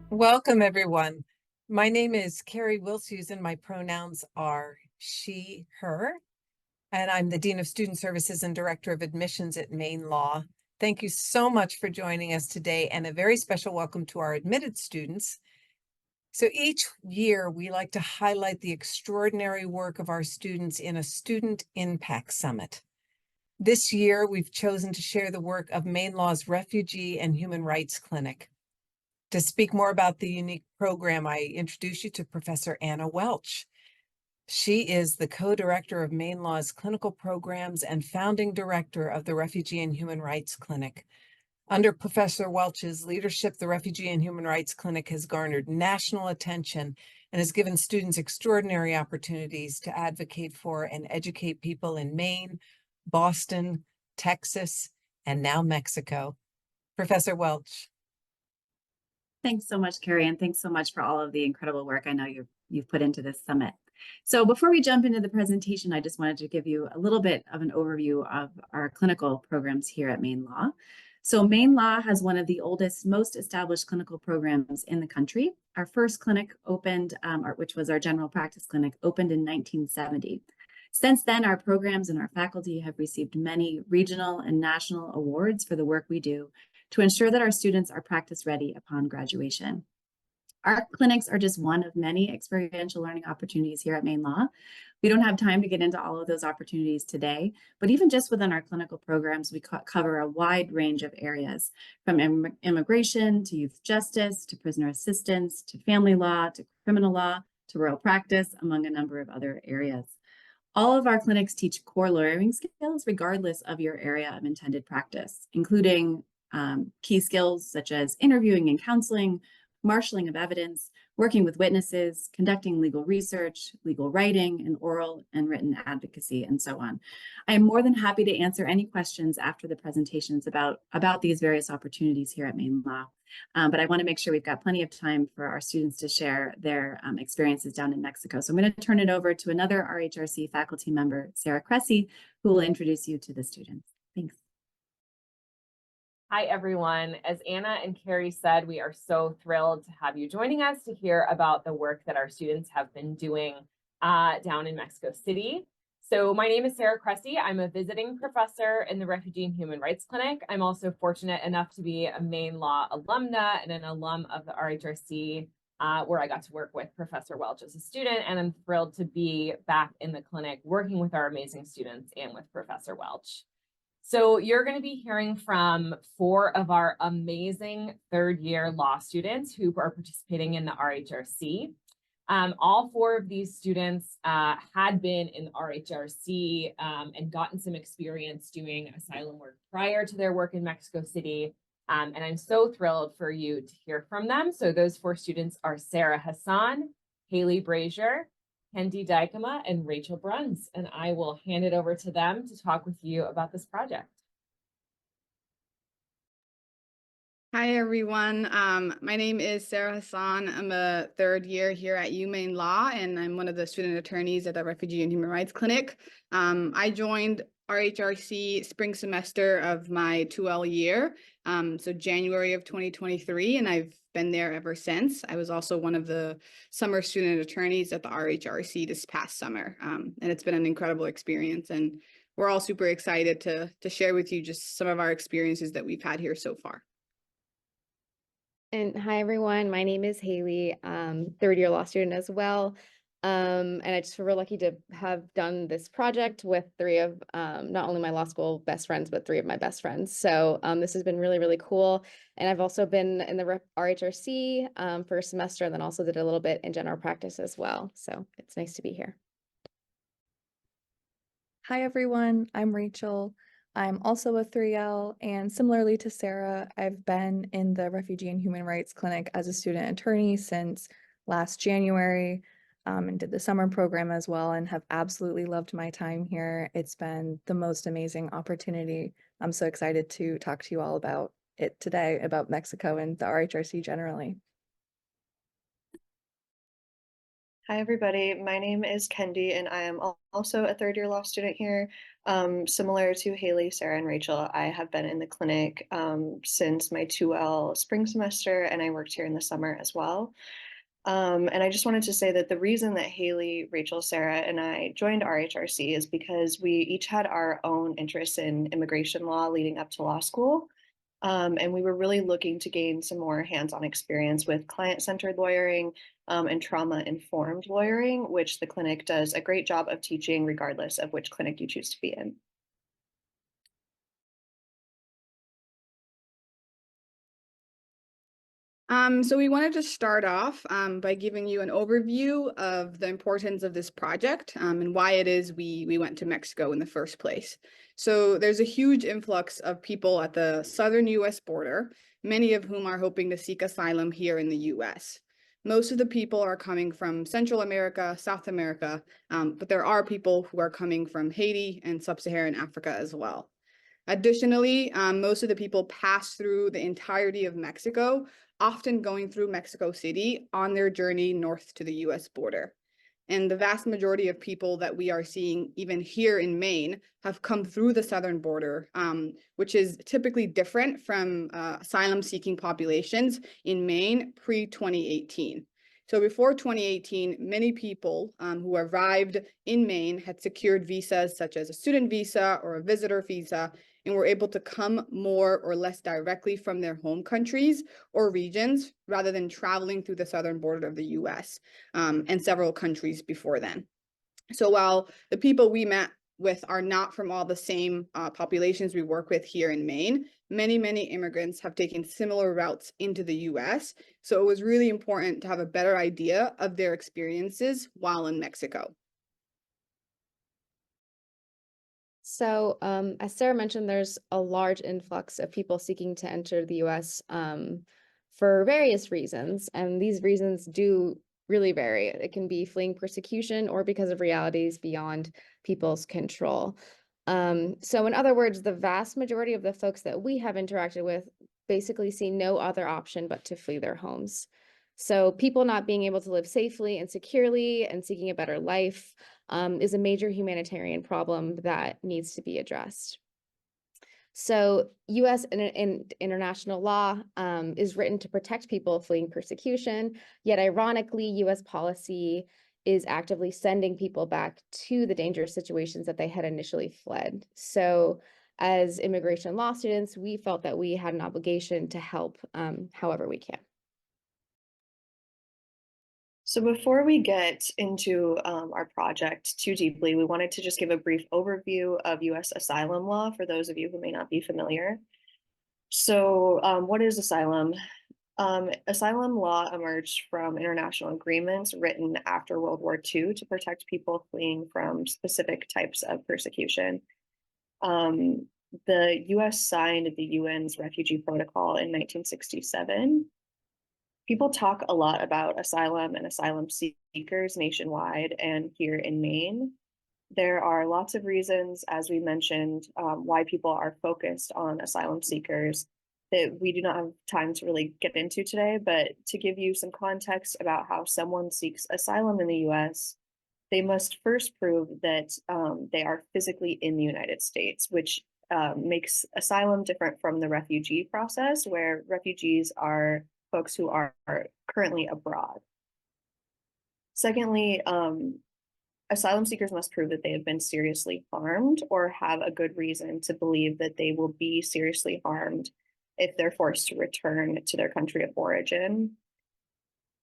Welcome, everyone. My name is Carrie Wilsuse, and my pronouns are she, her, and I'm the Dean of Student Services and Director of Admissions at Maine Law. Thank you so much for joining us today, and a very special welcome to our admitted students. So each year, we like to highlight the extraordinary work of our students in a Student Impact Summit. This year, we've chosen to share the work of Maine Law's Refugee and Human Rights Clinic. To speak more about the unique program, I introduce you to Professor Anna Welch. She is the co-director of Maine Law's clinical programs and founding director of the Refugee and Human Rights Clinic. Under Professor Welch's leadership, the Refugee and Human Rights Clinic has garnered national attention and has given students extraordinary opportunities to advocate for and educate people in Maine, Boston, Texas, and now Mexico. Professor Welch. Thanks so much, Carrie, and thanks so much for all of the incredible work I know you've put into this summit. So before we jump into the presentation, I just wanted to give you a little bit of an overview of our clinical programs here at Maine Law. So Maine Law has one of the oldest, most established clinical programs in the country. Our first clinic opened, which was our general practice clinic, opened in 1970. Since then, our programs and our faculty have received many regional and national awards for the work we do to ensure that our students are practice ready upon graduation. Our clinics are just one of many experiential learning opportunities here at Maine Law. We don't have time to get into all of those opportunities today, but even just within our clinical programs, we cover a wide range of areas, from immigration to youth justice, to prisoner assistance, to family law, to criminal law, to rural practice, among a number of other areas. All of our clinics teach core lawyering skills regardless of your area of intended practice, including key skills such as interviewing and counseling, marshaling of evidence, working with witnesses, conducting legal research, legal writing, and oral and written advocacy, and so on. I am more than happy to answer any questions after the presentations about these various opportunities here at Maine Law. But I want to make sure we've got plenty of time for our students to share their experiences down in Mexico. So I'm going to turn it over to another RHRC faculty member, Sara Cressey, who will introduce you to the students. Thanks. Hi, everyone. As Anna and Carrie said, we are so thrilled to have you joining us to hear about the work that our students have been doing down in Mexico City. So my name is Sara Cressey. I'm a visiting professor in the Refugee and Human Rights Clinic. I'm also fortunate enough to be a Maine Law alumna and an alum of the RHRC, where I got to work with Professor Welch as a student, and I'm thrilled to be back in the clinic working with our amazing students and with Professor Welch. So you're going to be hearing from 4 of our amazing third-year law students who are participating in the RHRC. All 4 of these students had been in the RHRC and gotten some experience doing asylum work prior to their work in Mexico City. And I'm so thrilled for you to hear from them. So those 4 students are Sahra Hassan, Haley Brazier, Kendi Dykema, and Rachel Bruns, and I will hand it over to them to talk with you about this project. Hi, everyone. My name is Sahra Hassan. I'm a third year here at Maine Law, and I'm one of the student attorneys at the Refugee and Human Rights Clinic. I joined RHRC spring semester of my 2L year, so January of 2023, and I've been there ever since. I was also one of the summer student attorneys at the RHRC this past summer, and it's been an incredible experience, and we're all super excited to share with you just some of our experiences that we've had here so far. And hi, everyone. My name is Haley, third-year law student as well. And I just feel real lucky to have done this project with 3 of not only my law school best friends, but 3 of my best friends. So this has been really, really cool. And I've also been in the RHRC for a semester, and then also did a little bit in general practice as well. So it's nice to be here. Hi, everyone. I'm Rachel. I'm also a 3L, and similarly to Sara, I've been in the Refugee and Human Rights Clinic as a student attorney since last January, and did the summer program as well, and have absolutely loved my time here. It's been the most amazing opportunity. I'm so excited to talk to you all about it today, about Mexico and the RHRC generally. Hi, everybody. My name is Kendi, and I am also a third-year law student here. Similar to Haley, Sarah, and Rachel, I have been in the clinic since my 2L spring semester, and I worked here in the summer as well. And I just wanted to say that the reason that Haley, Rachel, Sarah, and I joined RHRC is because we each had our own interests in immigration law leading up to law school. And we were really looking to gain some more hands-on experience with client-centered lawyering and trauma-informed lawyering, which the clinic does a great job of teaching regardless of which clinic you choose to be in. So we wanted to start off by giving you an overview of the importance of this project and why it is we went to Mexico in the first place. So there's a huge influx of people at the southern US border, many of whom are hoping to seek asylum here in the US. Most of the people are coming from Central America, South America, but there are people who are coming from Haiti and Sub-Saharan Africa as well. Additionally, most of the people pass through the entirety of Mexico, often going through Mexico City on their journey north to the US border. And the vast majority of people that we are seeing even here in Maine have come through the southern border, which is typically different from asylum-seeking populations in Maine pre-2018. So before 2018, many people who arrived in Maine had secured visas such as a student visa or a visitor visa, and were able to come more or less directly from their home countries or regions rather than traveling through the southern border of the US and several countries before then. So while the people we met with are not from all the same populations we work with here in Maine, many immigrants have taken similar routes into the US. So it was really important to have a better idea of their experiences while in Mexico. So, as Sarah mentioned, there's a large influx of people seeking to enter the US for various reasons, and these reasons do really vary. It can be fleeing persecution or because of realities beyond people's control. So in other words, the vast majority of the folks that we have interacted with basically see no other option but to flee their homes. So people not being able to live safely and securely and seeking a better life is a major humanitarian problem that needs to be addressed. So US and international law is written to protect people fleeing persecution, yet ironically, US policy is actively sending people back to the dangerous situations that they had initially fled. So as immigration law students, we felt that we had an obligation to help however we can. So before we get into our project too deeply, we wanted to just give a brief overview of US asylum law for those of you who may not be familiar. So what is asylum? Asylum law emerged from international agreements written after World War II to protect people fleeing from specific types of persecution. The US signed the UN's Refugee Protocol in 1967. People talk a lot about asylum and asylum seekers nationwide and here in Maine. There are lots of reasons, as we mentioned, why people are focused on asylum seekers that we do not have time to really get into today, but to give you some context about how someone seeks asylum in the US, they must first prove that they are physically in the United States, which makes asylum different from the refugee process, where refugees are folks who are currently abroad. Secondly, asylum seekers must prove that they have been seriously harmed or have a good reason to believe that they will be seriously harmed if they're forced to return to their country of origin.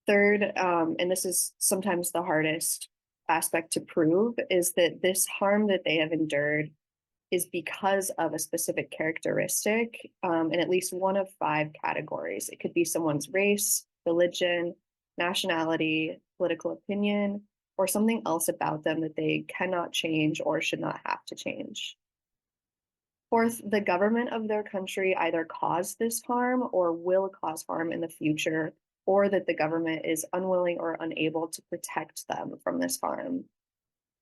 Third, and this is sometimes the hardest aspect to prove, is that this harm that they have endured is because of a specific characteristic in at least one of 5 categories. It could be someone's race, religion, nationality, political opinion, or something else about them that they cannot change or should not have to change. Fourth, the government of their country either caused this harm or will cause harm in the future, or that the government is unwilling or unable to protect them from this harm.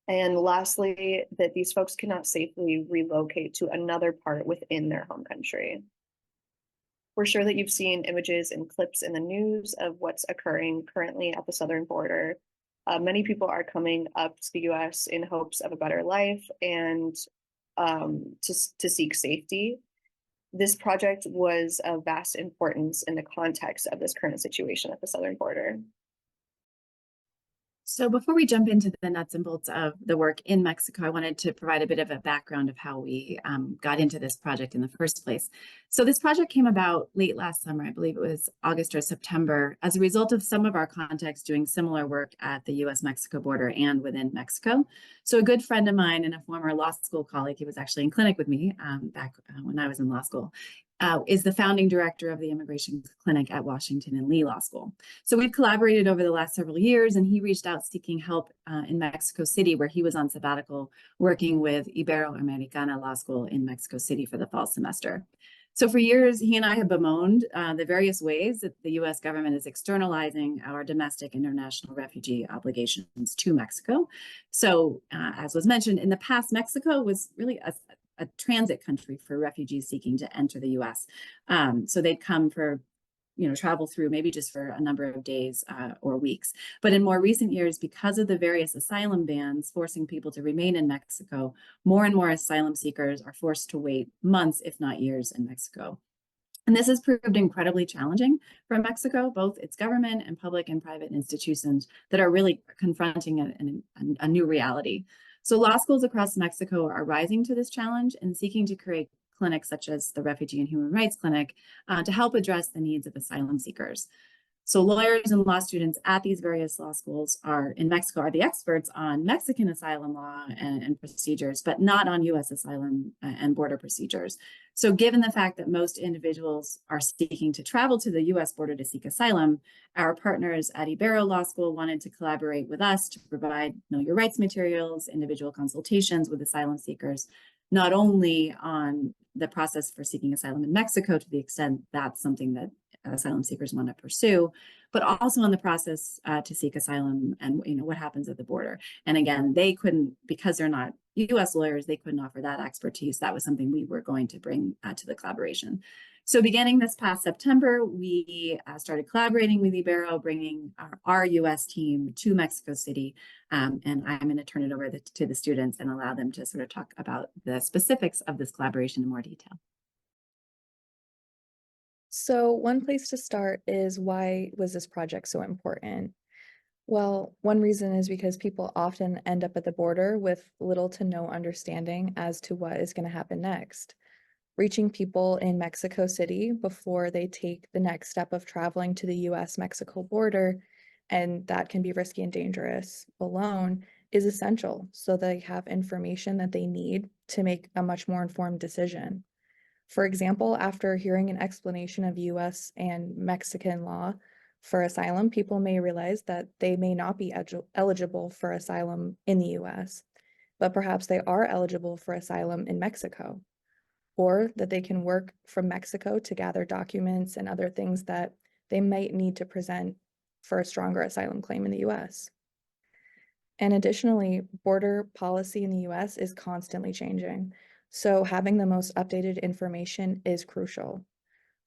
And lastly, that these folks cannot safely relocate to another part within their home country. We're sure that you've seen images and clips in the news of what's occurring currently at the southern border. Many people are coming up to the US in hopes of a better life, and to seek safety. This project was of vast importance in the context of this current situation at the southern border. So before we jump into the nuts and bolts of the work in Mexico, I wanted to provide a bit of a background of how we got into this project in the first place. So this project came about late last summer, I believe it was August or September, as a result of some of our contacts doing similar work at the US-Mexico border and within Mexico. So a good friend of mine and a former law school colleague, he was actually in clinic with me back when I was in law school, is the founding director of the immigration clinic at Washington and Lee Law School. So we've collaborated over the last several years, and he reached out seeking help in Mexico City, where he was on sabbatical working with Ibero-American Law School in Mexico City for the fall semester. So for years, he and I have bemoaned the various ways that the US government is externalizing our domestic and international refugee obligations to Mexico. So as was mentioned, in the past, Mexico was really a transit country for refugees seeking to enter the US. So they'd come for, travel through maybe just for a number of days or weeks. But in more recent years, because of the various asylum bans forcing people to remain in Mexico, more and more asylum seekers are forced to wait months, if not years, in Mexico. And this has proved incredibly challenging for Mexico, both its government and public and private institutions that are really confronting a new reality. So law schools across Mexico are rising to this challenge and seeking to create clinics such as the Refugee and Human Rights Clinic to help address the needs of asylum seekers. So lawyers and law students at these various law schools in Mexico are the experts on Mexican asylum law and procedures, but not on US asylum and border procedures. So given the fact that most individuals are seeking to travel to the US border to seek asylum, our partners at Ibero Law School wanted to collaborate with us to provide Know Your Rights materials, individual consultations with asylum seekers, not only on the process for seeking asylum in Mexico to the extent that's something that asylum seekers want to pursue, but also on the process to seek asylum and what happens at the border. And again, they couldn't, because they're not US lawyers, they couldn't offer that expertise. That was something we were going to bring to the collaboration. So beginning this past September, we started collaborating with Ibero, bringing our US team to Mexico City. And I'm going to turn it over to the students and allow them to sort of talk about the specifics of this collaboration in more detail. So one place to start is, why was this project so important? Well, one reason is because people often end up at the border with little to no understanding as to what is going to happen next. Reaching people in Mexico City before they take the next step of traveling to the US-Mexico border, and that can be risky and dangerous alone, is essential so they have information that they need to make a much more informed decision. For example, after hearing an explanation of US and Mexican law for asylum, people may realize that they may not be eligible for asylum in the US, but perhaps they are eligible for asylum in Mexico, or that they can work from Mexico to gather documents and other things that they might need to present for a stronger asylum claim in the US. And additionally, border policy in the US is constantly changing, so having the most updated information is crucial.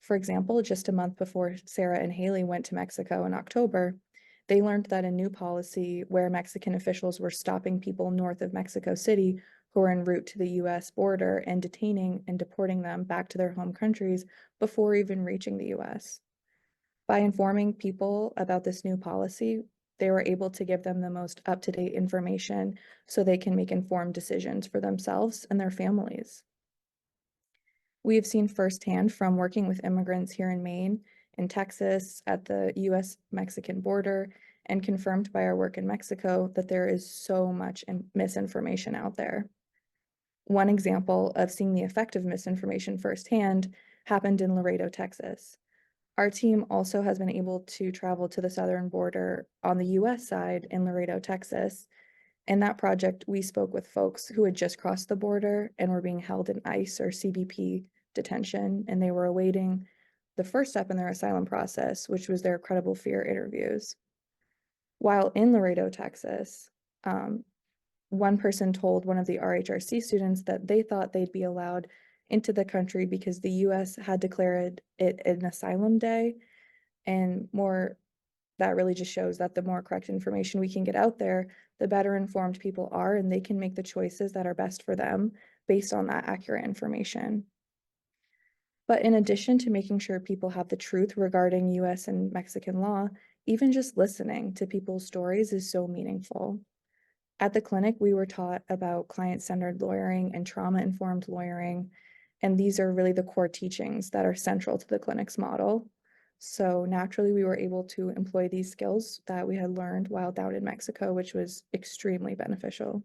For example, just a month before Sarah and Haley went to Mexico in October, they learned that a new policy where Mexican officials were stopping people north of Mexico City who were en route to the US border and detaining and deporting them back to their home countries before even reaching the US. By informing people about this new policy, they were able to give them the most up-to-date information so they can make informed decisions for themselves and their families. We have seen firsthand from working with immigrants here in Maine, in Texas, at the US-Mexican border, and confirmed by our work in Mexico that there is so much misinformation out there. One example of seeing the effect of misinformation firsthand happened in Laredo, Texas. Our team also has been able to travel to the southern border on the US side in Laredo, Texas. In that project, we spoke with folks who had just crossed the border and were being held in ICE or CBP detention, and they were awaiting the first step in their asylum process, which was their credible fear interviews. While in Laredo, Texas, one person told one of the RHRC students that they thought they'd be allowed into the country because the US had declared it an asylum day, and that really just shows that the more correct information we can get out there, the better informed people are, and they can make the choices that are best for them based on that accurate information. But in addition to making sure people have the truth regarding US and Mexican law, even just listening to people's stories is so meaningful. At the clinic, we were taught about client-centered lawyering and trauma-informed lawyering, and these are really the core teachings that are central to the clinic's model. So naturally, we were able to employ these skills that we had learned while down in Mexico, which was extremely beneficial.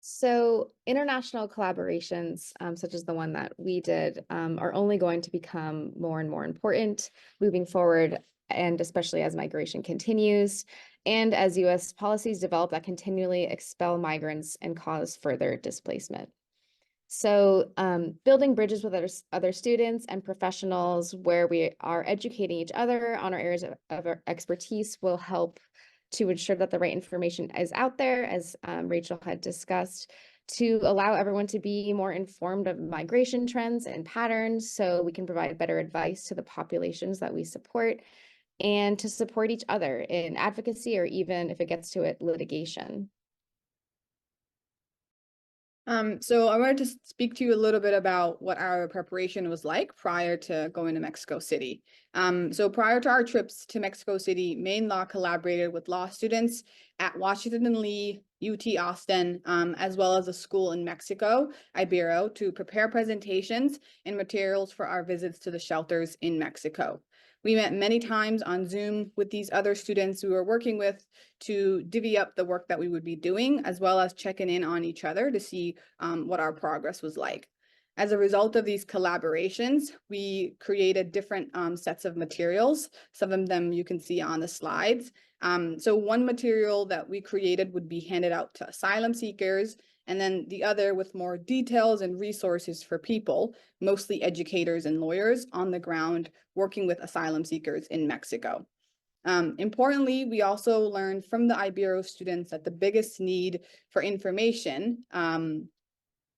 So international collaborations, such as the one that we did, are only going to become more and more important moving forward, and especially as migration continues and as US policies develop that continually expel migrants and cause further displacement. So building bridges with other students and professionals where we are educating each other on our areas of our expertise will help to ensure that the right information is out there, as Rachel had discussed, to allow everyone to be more informed of migration trends and patterns so we can provide better advice to the populations that we support and to support each other in advocacy or even, if it gets to it, litigation. So I wanted to speak to you a little bit about what our preparation was like prior to going to Mexico City. So prior to our trips to Mexico City, Maine Law collaborated with law students at Washington and Lee, UT Austin, as well as a school in Mexico, Ibero, to prepare presentations and materials for our visits to the shelters in Mexico. We met many times on Zoom with these other students we were working with to divvy up the work that we would be doing, as well as checking in on each other to see what our progress was like. As a result of these collaborations, we created different sets of materials. Some of them you can see on the slides. So one material that we created would be handed out to asylum seekers, and then the other with more details and resources for people, mostly educators and lawyers on the ground working with asylum seekers in Mexico. Importantly, we also learned from the Ibero students that the biggest need for information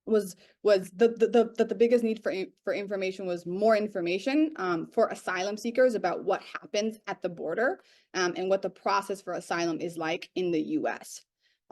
was the biggest need for information was more information for asylum seekers about what happens at the border and what the process for asylum is like in the US.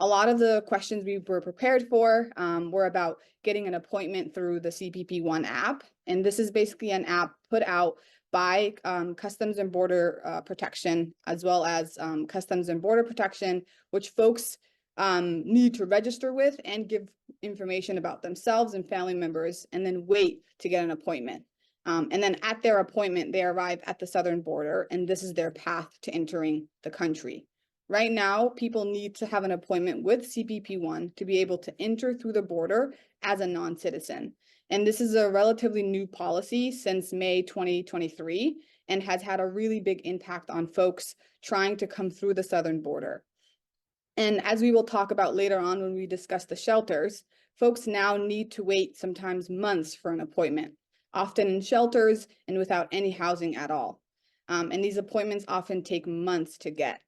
A lot of the questions we were prepared for were about getting an appointment through the CPP-1 app. And this is basically an app put out by Customs and Border Protection, as well as Customs and Border Protection, which folks need to register with and give information about themselves and family members, and then wait to get an appointment. And then at their appointment, they arrive at the southern border, and this is their path to entering the country. Right now, people need to have an appointment with CPP-1 to be able to enter through the border as a non-citizen. And this is a relatively new policy since May 2023 and has had a really big impact on folks trying to come through the southern border. And as we will talk about later on when we discuss the shelters, folks now need to wait sometimes months for an appointment, often in shelters and without any housing at all. And these appointments often take months to get.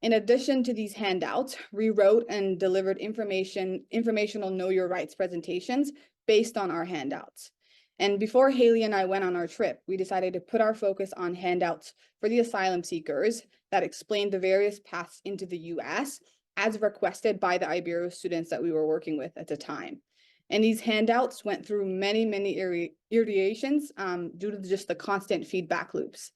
In addition to these handouts, we wrote and delivered informational Know Your Rights presentations based on our handouts. And before Haley and I went on our trip, we decided to put our focus on handouts for the asylum seekers that explained the various paths into the US as requested by the Ibero students that we were working with at the time. And these handouts went through many iterations due to just the constant feedback loops.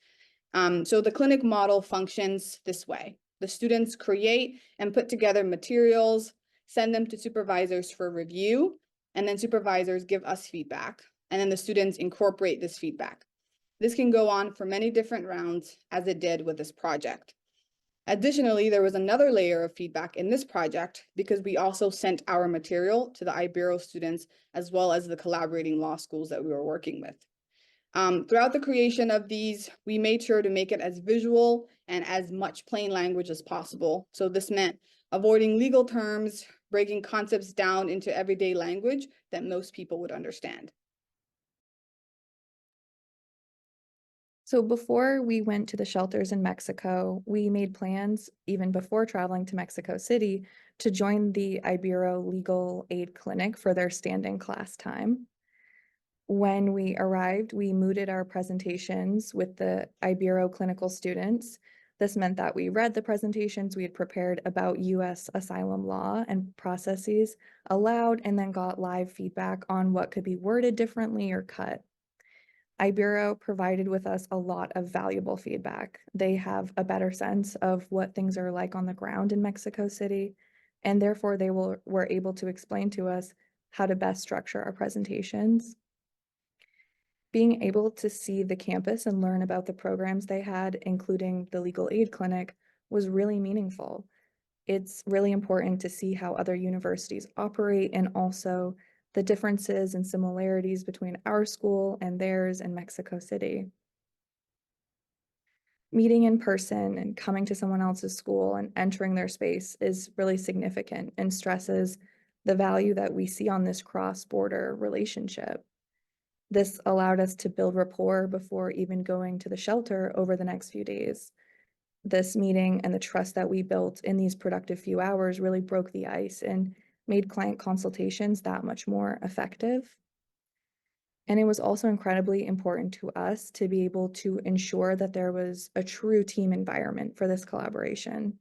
So the clinic model functions this way. The students create and put together materials, send them to supervisors for review, and then supervisors give us feedback, and then the students incorporate this feedback. This can go on for many different rounds, as it did with this project. Additionally, there was another layer of feedback in this project because we also sent our material to the Ibero students as well as the collaborating law schools that we were working with. Throughout the creation of these, we made sure to make it as visual and as much plain language as possible. So this meant avoiding legal terms, breaking concepts down into everyday language that most people would understand. So before we went to the shelters in Mexico, we made plans, even before traveling to Mexico City, to join the Ibero Legal Aid Clinic for their standing class time. When we arrived, we mooted our presentations with the Ibero clinical students. This meant that we read the presentations we had prepared about US asylum law and processes aloud, and then got live feedback on what could be worded differently or cut. Ibero provided with us a lot of valuable feedback. They have a better sense of what things are like on the ground in Mexico City, and therefore they were able to explain to us how to best structure our presentations. Being able to see the campus and learn about the programs they had, including the legal aid clinic, was really meaningful. It's really important to see how other universities operate and also the differences and similarities between our school and theirs in Mexico City. Meeting in person and coming to someone else's school and entering their space is really significant and stresses the value that we see on this cross-border relationship. This allowed us to build rapport before even going to the shelter over the next few days. This meeting and the trust that we built in these productive few hours really broke the ice and made client consultations that much more effective. And it was also incredibly important to us to be able to ensure that there was a true team environment for this collaboration.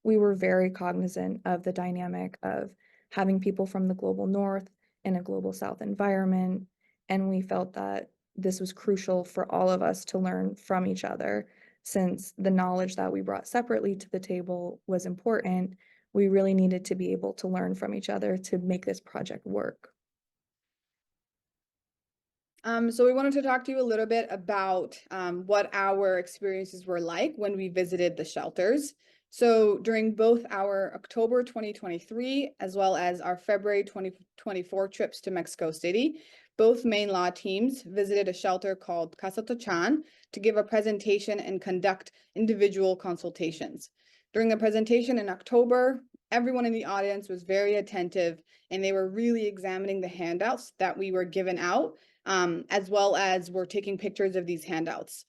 We were very cognizant of the dynamic of having people from the global north in a global south environment, and we felt that this was crucial for all of us to learn from each other. Since the knowledge that we brought separately to the table was important, we really needed to be able to learn from each other to make this project work. So we wanted to talk to you a little bit about what our experiences were like when we visited the shelters. So during both our October 2023 as well as our February 2024 trips to Mexico City, both Maine law teams visited a shelter called Casa Tochan to give a presentation and conduct individual consultations. During the presentation in October, everyone in the audience was very attentive, and they were really examining the handouts that we were given out, as well as were taking pictures of these handouts.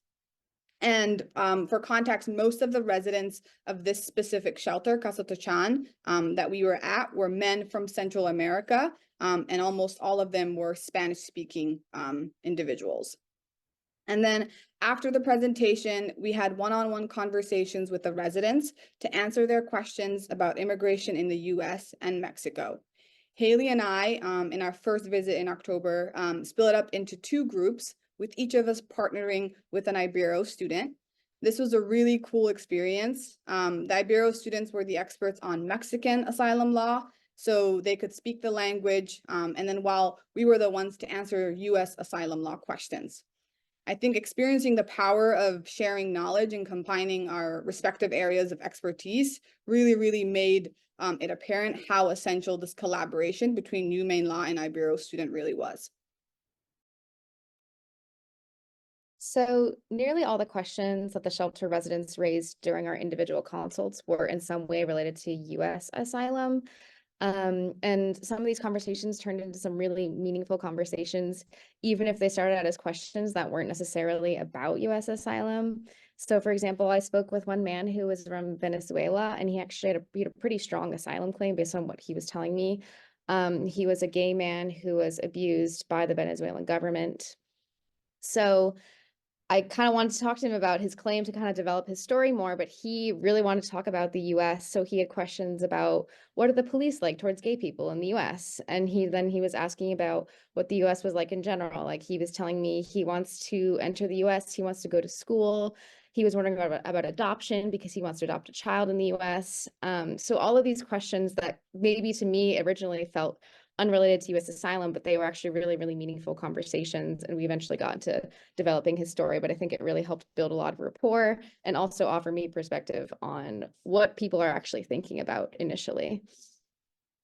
And for context, most of the residents of this specific shelter, Casa Tochan, that we were at were men from Central America, and almost all of them were Spanish-speaking individuals. And then after the presentation, we had one-on-one conversations with the residents to answer their questions about immigration in the US and Mexico. Haley and I, in our first visit in October, split up into two groups, with each of us partnering with an Ibero student. This was a really cool experience. The Ibero students were the experts on Mexican asylum law, so they could speak the language, and then while we were the ones to answer US asylum law questions. I think experiencing the power of sharing knowledge and combining our respective areas of expertise really made it apparent how essential this collaboration between New Maine Law and Ibero student really was. So nearly all the questions that the shelter residents raised during our individual consults were in some way related to US asylum. And some of these conversations turned into some really meaningful conversations, even if they started out as questions that weren't necessarily about US asylum. So for example, I spoke with one man who was from Venezuela, and he actually had a pretty strong asylum claim based on what he was telling me. He was a gay man who was abused by the Venezuelan government. So I kind of wanted to talk to him about his claim to kind of develop his story more, but he really wanted to talk about the US. So he had questions about what are the police like towards gay people in the US? And he was asking about what the US was like in general. Like he was telling me he wants to enter the US, he wants to go to school. He was wondering about adoption because he wants to adopt a child in the US. So all of these questions that maybe to me originally felt unrelated to US asylum, but they were actually really meaningful conversations. And we eventually got into developing his story, but I think it really helped build a lot of rapport and also offer me perspective on what people are actually thinking about initially.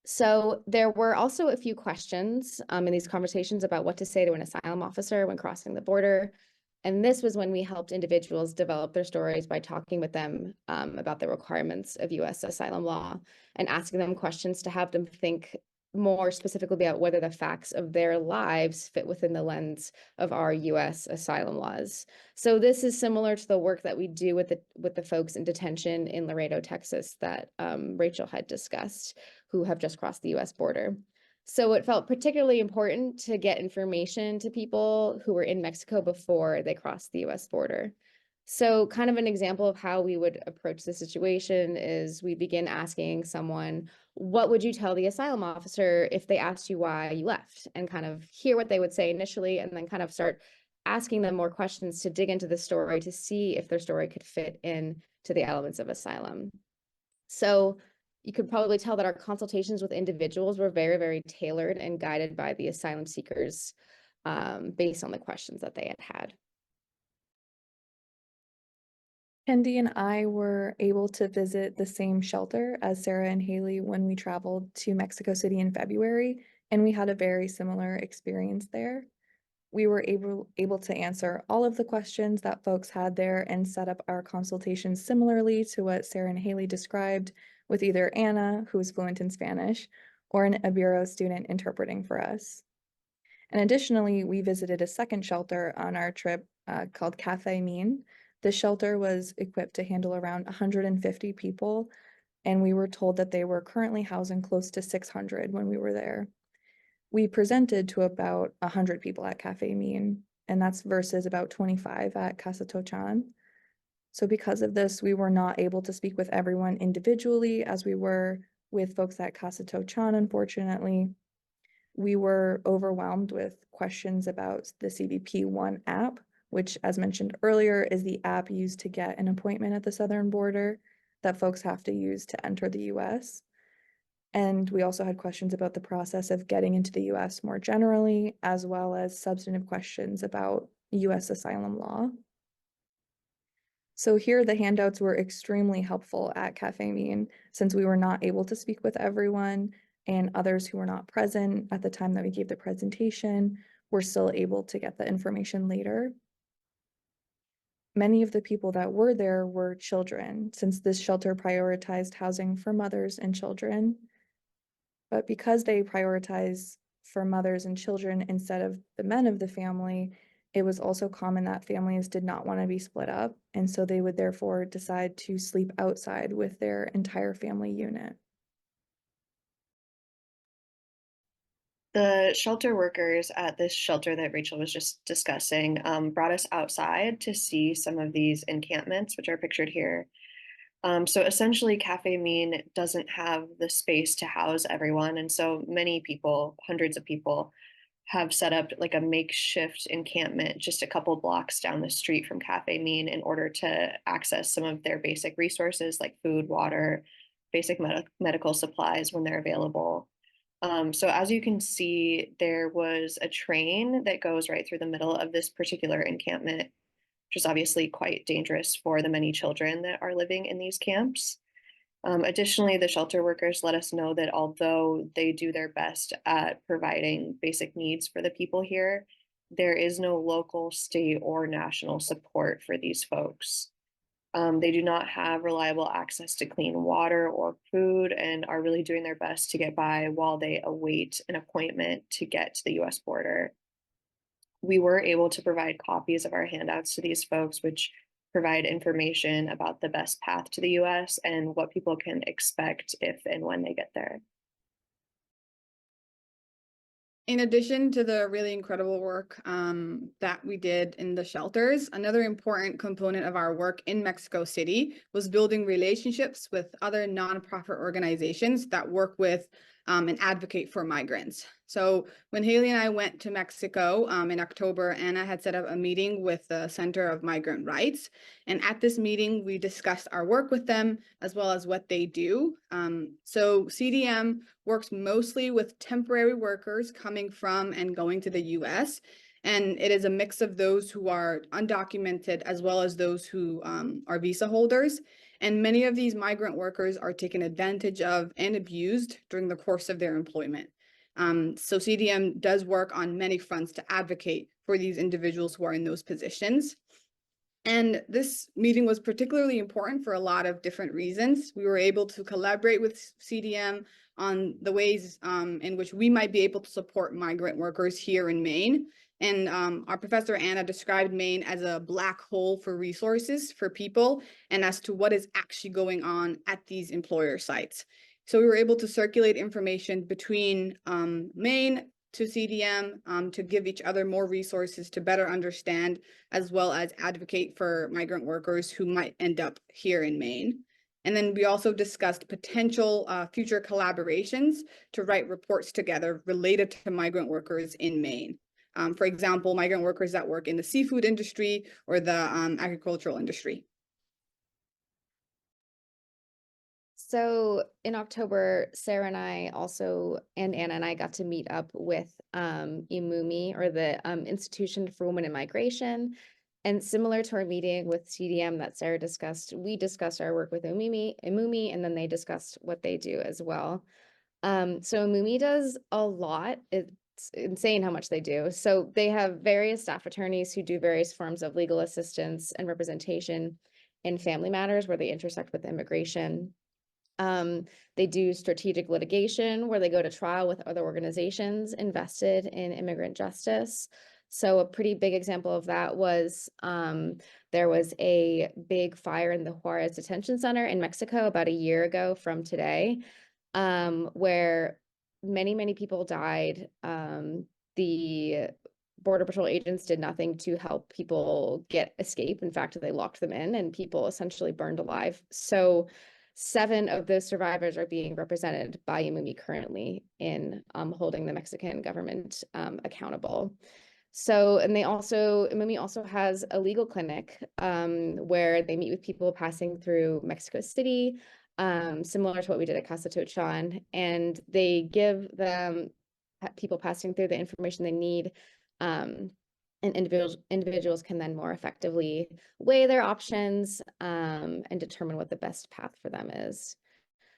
So there were also a few questions in these conversations about what to say to an asylum officer when crossing the border. And this was when we helped individuals develop their stories by talking with them about the requirements of US asylum law and asking them questions to have them think more specifically about whether the facts of their lives fit within the lens of our US asylum laws. So this is similar to the work that we do with the folks in detention in Laredo, Texas that Rachel had discussed, who have just crossed the US border. So it felt particularly important to get information to people who were in Mexico before they crossed the US border. So kind of an example of how we would approach the situation is we begin asking someone, what would you tell the asylum officer if they asked you why you left? And kind of hear what they would say initially, and then kind of start asking them more questions to dig into the story to see if their story could fit in to the elements of asylum. So you could probably tell that our consultations with individuals were very, very tailored and guided by the asylum seekers based on the questions that they had had. Kendi and I were able to visit the same shelter as Sarah and Haley when we traveled to Mexico City in February, and we had a very similar experience there. We were able to answer all of the questions that folks had there and set up our consultations similarly to what Sarah and Haley described, with either Anna, who is fluent in Spanish, or an Ibero student interpreting for us. And additionally, we visited a second shelter on our trip called Cafe Maine. The shelter was equipped to handle around 150 people, and we were told that they were currently housing close to 600 when we were there. We presented to about 100 people at Cafe Maine, and that's versus about 25 at Casa Tochan. So because of this, we were not able to speak with everyone individually as we were with folks at Casa Tochan, unfortunately. We were overwhelmed with questions about the CBP One app, which, as mentioned earlier, is the app used to get an appointment at the southern border that folks have to use to enter the US. And we also had questions about the process of getting into the US more generally, as well as substantive questions about US asylum law. So here the handouts were extremely helpful at Cafe Maine, since we were not able to speak with everyone, and others who were not present at the time that we gave the presentation were still able to get the information later. Many of the people that were there were children, since this shelter prioritized housing for mothers and children. But because they prioritize for mothers and children instead of the men of the family, it was also common that families did not want to be split up, and so they would therefore decide to sleep outside with their entire family unit. The shelter workers at this shelter that Rachel was just discussing brought us outside to see some of these encampments, which are pictured here. So essentially, Cafe Maine doesn't have the space to house everyone. And so many people, hundreds of people, have set up like a makeshift encampment just a couple blocks down the street from Cafe Maine in order to access some of their basic resources like food, water, basic medical supplies when they're available. So as you can see, there was a train that goes right through the middle of this particular encampment, which is obviously quite dangerous for the many children that are living in these camps. Additionally, the shelter workers let us know that although they do their best at providing basic needs for the people here, there is no local, state, or national support for these folks. They do not have reliable access to clean water or food and are really doing their best to get by while they await an appointment to get to the US border. We were able to provide copies of our handouts to these folks, which provide information about the best path to the US and what people can expect if and when they get there. In addition to the really incredible work that we did in the shelters, another important component of our work in Mexico City was building relationships with other nonprofit organizations that work with and advocate for migrants. So when Haley and I went to Mexico in October, Anna had set up a meeting with the Center of Migrant Rights. And at this meeting, we discussed our work with them as well as what they do. So CDM works mostly with temporary workers coming from and going to the US. And it is a mix of those who are undocumented as well as those who are visa holders. And many of these migrant workers are taken advantage of and abused during the course of their employment. So CDM does work on many fronts to advocate for these individuals who are in those positions. And this meeting was particularly important for a lot of different reasons. We were able to collaborate with CDM on the ways in which we might be able to support migrant workers here in Maine. And our professor Anna described Maine as a black hole for resources for people and as to what is actually going on at these employer sites. So we were able to circulate information between Maine to CDM to give each other more resources to better understand as well as advocate for migrant workers who might end up here in Maine. And then we also discussed potential future collaborations to write reports together related to migrant workers in Maine. For example, migrant workers that work in the seafood industry or the agricultural industry. So in October, Sarah and I also, and Anna and I got to meet up with IMUMI, or the Institution for Women in Migration. And similar to our meeting with CDM that Sarah discussed, we discussed our work with IMUMI, and then they discussed what they do as well. So IMUMI does a lot. It's insane how much they do. So they have various staff attorneys who do various forms of legal assistance and representation in family matters where they intersect with immigration. They do strategic litigation where they go to trial with other organizations invested in immigrant justice. So a pretty big example of that was there was a big fire in the Juarez Detention Center in Mexico about a year ago from today, where many people died. The Border Patrol agents did nothing to help people escape. In fact, they locked them in and people essentially burned alive. So 7 of those survivors are being represented by IMUMI currently in holding the Mexican government accountable. So, and IMUMI also has a legal clinic where they meet with people passing through Mexico City, similar to what we did at Casa Tochan, and they give them people passing through the information they need. And individuals can then more effectively weigh their options and determine what the best path for them is.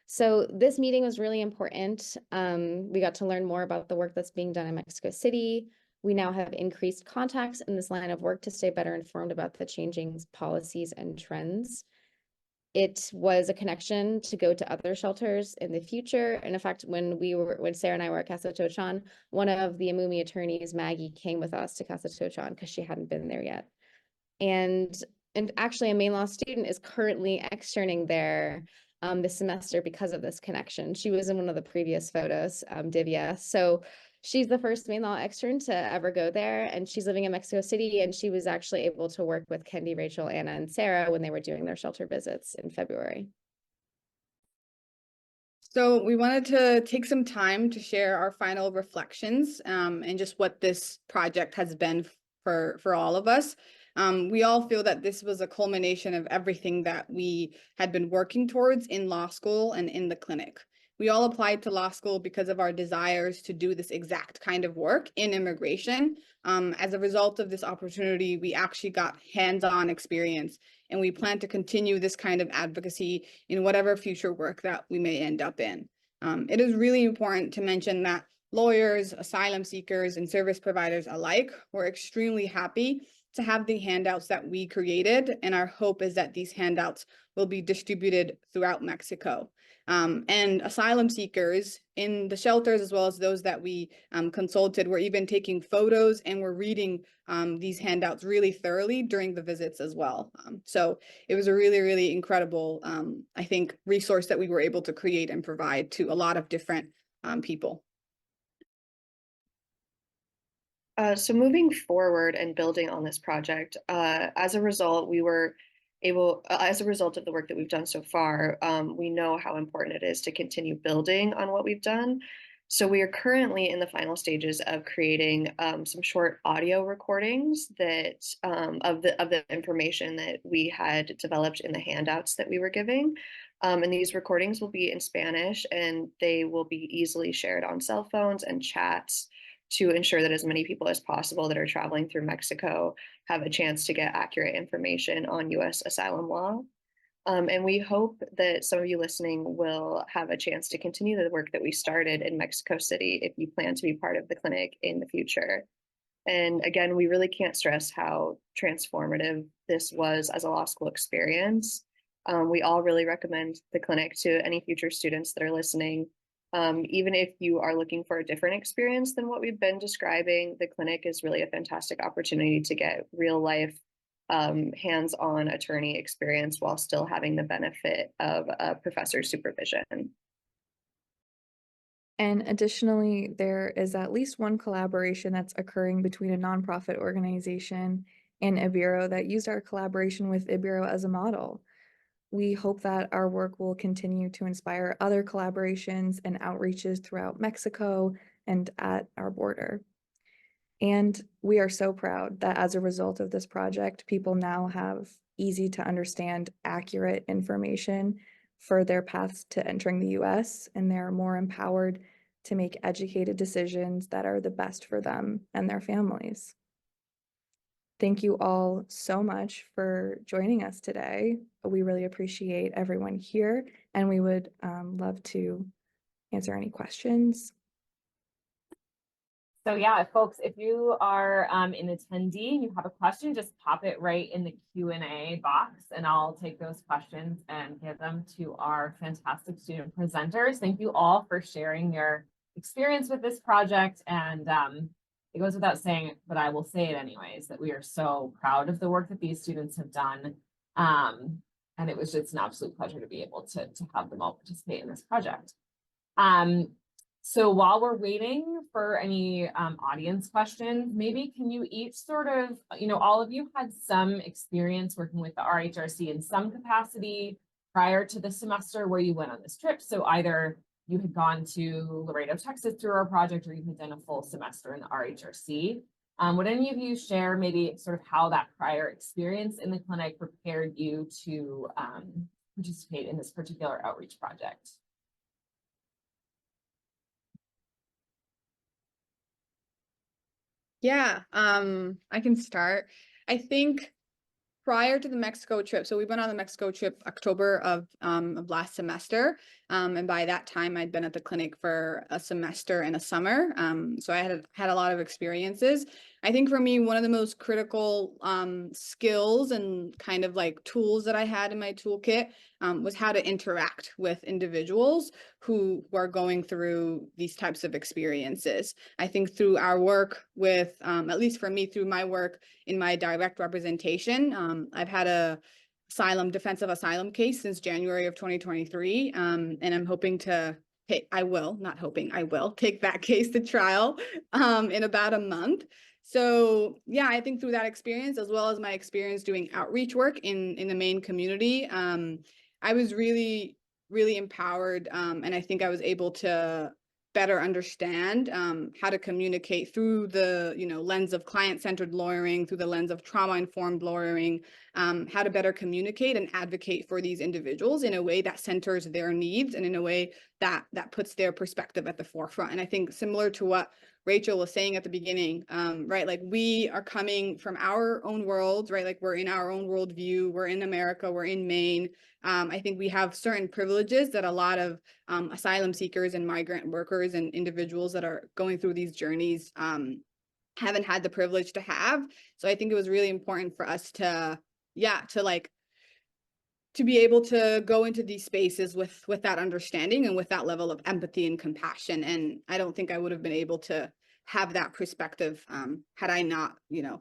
So this meeting was really important. We got to learn more about the work that's being done in Mexico City. We now have increased contacts in this line of work to stay better informed about the changing policies and trends. It was a connection to go to other shelters in the future. And in fact, when Sarah and I were at Casa Tochan, one of the IMUMI attorneys, Maggie, came with us to Casa Tochan because she hadn't been there yet. And actually a Maine Law student is currently externing there this semester because of this connection. She was in one of the previous photos, Divya. So she's the first Maine Law extern to ever go there, and she's living in Mexico City, and she was actually able to work with Kendi, Rachel, Anna, and Sarah when they were doing their shelter visits in February. So we wanted to take some time to share our final reflections and just what this project has been for all of us. We all feel that this was a culmination of everything that we had been working towards in law school and in the clinic. We all applied to law school because of our desires to do this exact kind of work in immigration. As a result of this opportunity, we actually got hands-on experience, and we plan to continue this kind of advocacy in whatever future work that we may end up in. It is really important to mention that lawyers, asylum seekers, and service providers alike were extremely happy to have the handouts that we created, and our hope is that these handouts will be distributed throughout Mexico. And asylum seekers in the shelters, as well as those that we consulted, were even taking photos and were reading these handouts really thoroughly during the visits as well. So it was a really incredible, I think, resource that we were able to create and provide to a lot of different people. So moving forward and building on this project, as a result of the work that we've done so far, we know how important it is to continue building on what we've done. So we are currently in the final stages of creating some short audio recordings that of the information that we had developed in the handouts that we were giving. And these recordings will be in Spanish, and they will be easily shared on cell phones and chats to ensure that as many people as possible that are traveling through Mexico have a chance to get accurate information on US asylum law. And we hope that some of you listening will have a chance to continue the work that we started in Mexico City if you plan to be part of the clinic in the future. And again, we really can't stress how transformative this was as a law school experience. We all really recommend the clinic to any future students that are listening. Even if you are looking for a different experience than what we've been describing, the clinic is really a fantastic opportunity to get real life, hands-on attorney experience while still having the benefit of a professor's supervision. And additionally, there is at least one collaboration that's occurring between a nonprofit organization and Ibero that used our collaboration with Ibero as a model. We hope that our work will continue to inspire other collaborations and outreaches throughout Mexico and at our border. And we are so proud that as a result of this project, people now have easy to understand, accurate information for their paths to entering the US, and they're more empowered to make educated decisions that are the best for them and their families. Thank you all so much for joining us today. We really appreciate everyone here, and we would love to answer any questions. So yeah, folks, if you are an attendee and you have a question, just pop it right in the Q&A box, and I'll take those questions and give them to our fantastic student presenters. Thank you all for sharing your experience with this project. And it goes without saying, but I will say it anyways, that we are so proud of the work that these students have done. And it was just an absolute pleasure to be able to have them all participate in this project. So while we're waiting for any audience questions, maybe can you each sort of, all of you had some experience working with the RHRC in some capacity prior to the semester where you went on this trip. So either you had gone to Laredo, Texas through our project, or you had done a full semester in the RHRC. Would any of you share maybe sort of how that prior experience in the clinic prepared you to participate in this particular outreach project? Yeah, I can start. I think prior to the Mexico trip, so we went on the Mexico trip October of last semester, and by that time I'd been at the clinic for a semester and a summer, so I had a lot of experiences. I think for me, one of the most critical skills and kind of like tools that I had in my toolkit was how to interact with individuals who are going through these types of experiences. I think through our work with, at least for me, through my work in my direct representation, I've had a defensive asylum case since January of 2023, and I'm hoping to I will take that case to trial in about a month. So yeah, I think through that experience, as well as my experience doing outreach work in the Maine community, I was really, really empowered, and I think I was able to better understand how to communicate through the lens of client-centered lawyering, through the lens of trauma-informed lawyering, how to better communicate and advocate for these individuals in a way that centers their needs and in a way that puts their perspective at the forefront. And I think similar to what Rachel was saying at the beginning, right? Like we are coming from our own worlds, right? Like we're in our own worldview, we're in America, we're in Maine. I think we have certain privileges that a lot of asylum seekers and migrant workers and individuals that are going through these journeys haven't had the privilege to have. So I think it was really important for us to be able to go into these spaces with that understanding and with that level of empathy and compassion. And I don't think I would have been able to have that perspective had I not,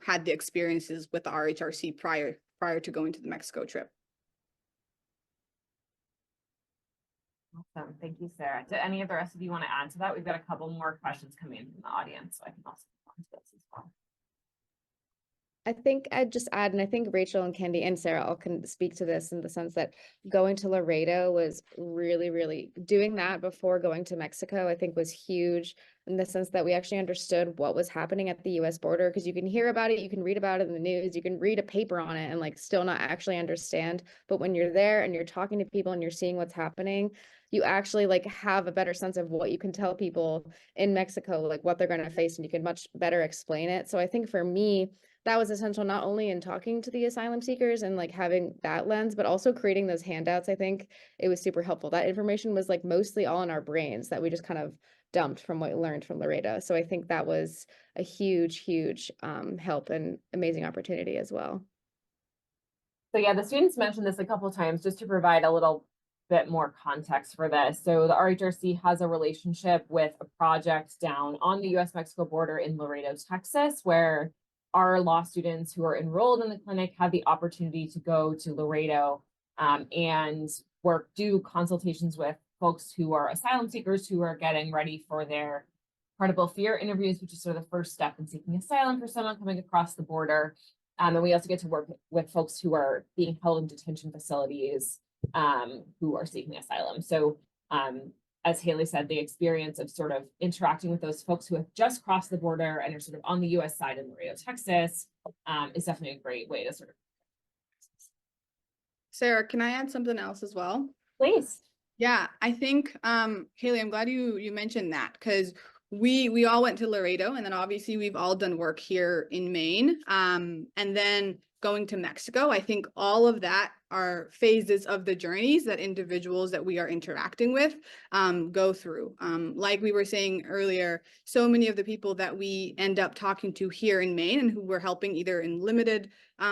had the experiences with the RHRC prior to going to the Mexico trip. Awesome. Thank you, Sarah. Do any of the rest of you want to add to that? We've got a couple more questions coming in from the audience, so I can also respond to this as well. I think I'd just add, and I think Rachel and Kendi and Sarah all can speak to this in the sense that going to Laredo was really, really doing that before going to Mexico, I think was huge in the sense that we actually understood what was happening at the US border, because you can hear about it, you can read about it in the news, you can read a paper on it and like still not actually understand. But when you're there and you're talking to people and you're seeing what's happening, you actually like have a better sense of what you can tell people in Mexico, like what they're going to face, and you can much better explain it. So I think for me, that was essential, not only in talking to the asylum seekers and like having that lens, but also creating those handouts. I think it was super helpful. That information was like mostly all in our brains that we just kind of dumped from what we learned from Laredo. So I think that was a huge, huge help and amazing opportunity as well. So yeah, the students mentioned this a couple of times just to provide a little bit more context for this. So the RHRC has a relationship with a project down on the US-Mexico border in Laredo, Texas, where our law students who are enrolled in the clinic have the opportunity to go to Laredo and do consultations with folks who are asylum seekers who are getting ready for their credible fear interviews, which is sort of the first step in seeking asylum for someone coming across the border. And we also get to work with folks who are being held in detention facilities who are seeking asylum. So as Haley said, the experience of sort of interacting with those folks who have just crossed the border and are sort of on the US side in Laredo, Texas, is definitely a great way to sort of. Sarah, can I add something else as well? Please. Yeah, I think, Haley, I'm glad you mentioned that, because we all went to Laredo, and then obviously we've all done work here in Maine. And then going to Mexico, I think all of that are phases of the journeys that individuals that we are interacting with go through. Like we were saying earlier, so many of the people that we end up talking to here in Maine and who we're helping either in limited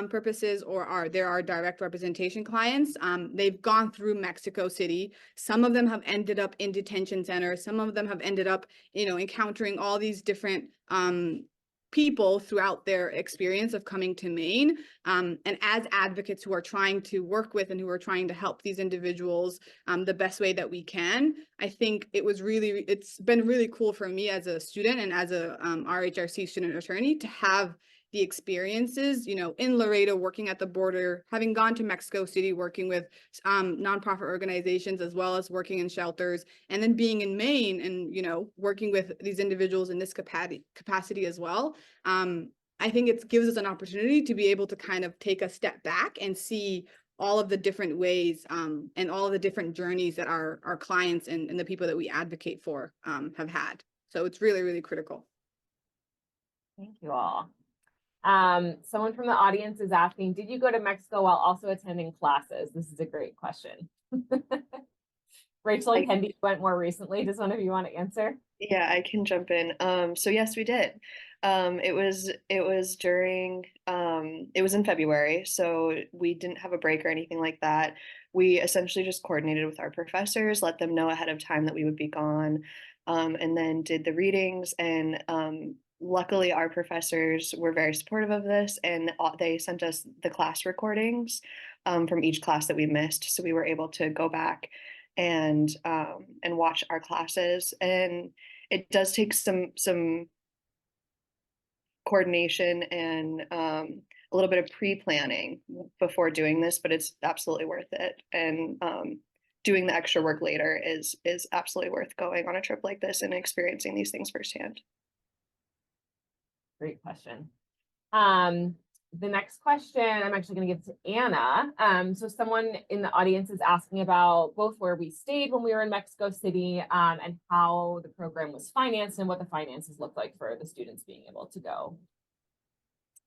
purposes or there are direct representation clients, they've gone through Mexico City. Some of them have ended up in detention centers. Some of them have ended up, encountering all these different people throughout their experience of coming to Maine. And as advocates who are trying to work with and who are trying to help these individuals the best way that we can, I think it's been really cool for me as a student and as a RHRC student attorney to have the experiences, in Laredo, working at the border, having gone to Mexico City, working with nonprofit organizations, as well as working in shelters, and then being in Maine and, working with these individuals in this capacity as well. I think it gives us an opportunity to be able to kind of take a step back and see all of the different ways and all of the different journeys that our clients and the people that we advocate for have had. So it's really, really critical. Thank you all. Someone from the audience is asking, did you go to Mexico while also attending classes? This is a great question. Rachel and Kendi went more recently. Does one of you want to answer? Yeah, I can jump in. So yes, we did. It was during, it was in February, so we didn't have a break or anything like that. We essentially just coordinated with our professors, let them know ahead of time that we would be gone, and then did the readings. And luckily, our professors were very supportive of this, and they sent us the class recordings from each class that we missed, so we were able to go back and watch our classes. And it does take some coordination and a little bit of pre-planning before doing this, but it's absolutely worth it. And doing the extra work later is absolutely worth going on a trip like this and experiencing these things firsthand. Great question. The next question I'm actually going to give to Anna. So someone in the audience is asking about both where we stayed when we were in Mexico City and how the program was financed and what the finances looked like for the students being able to go.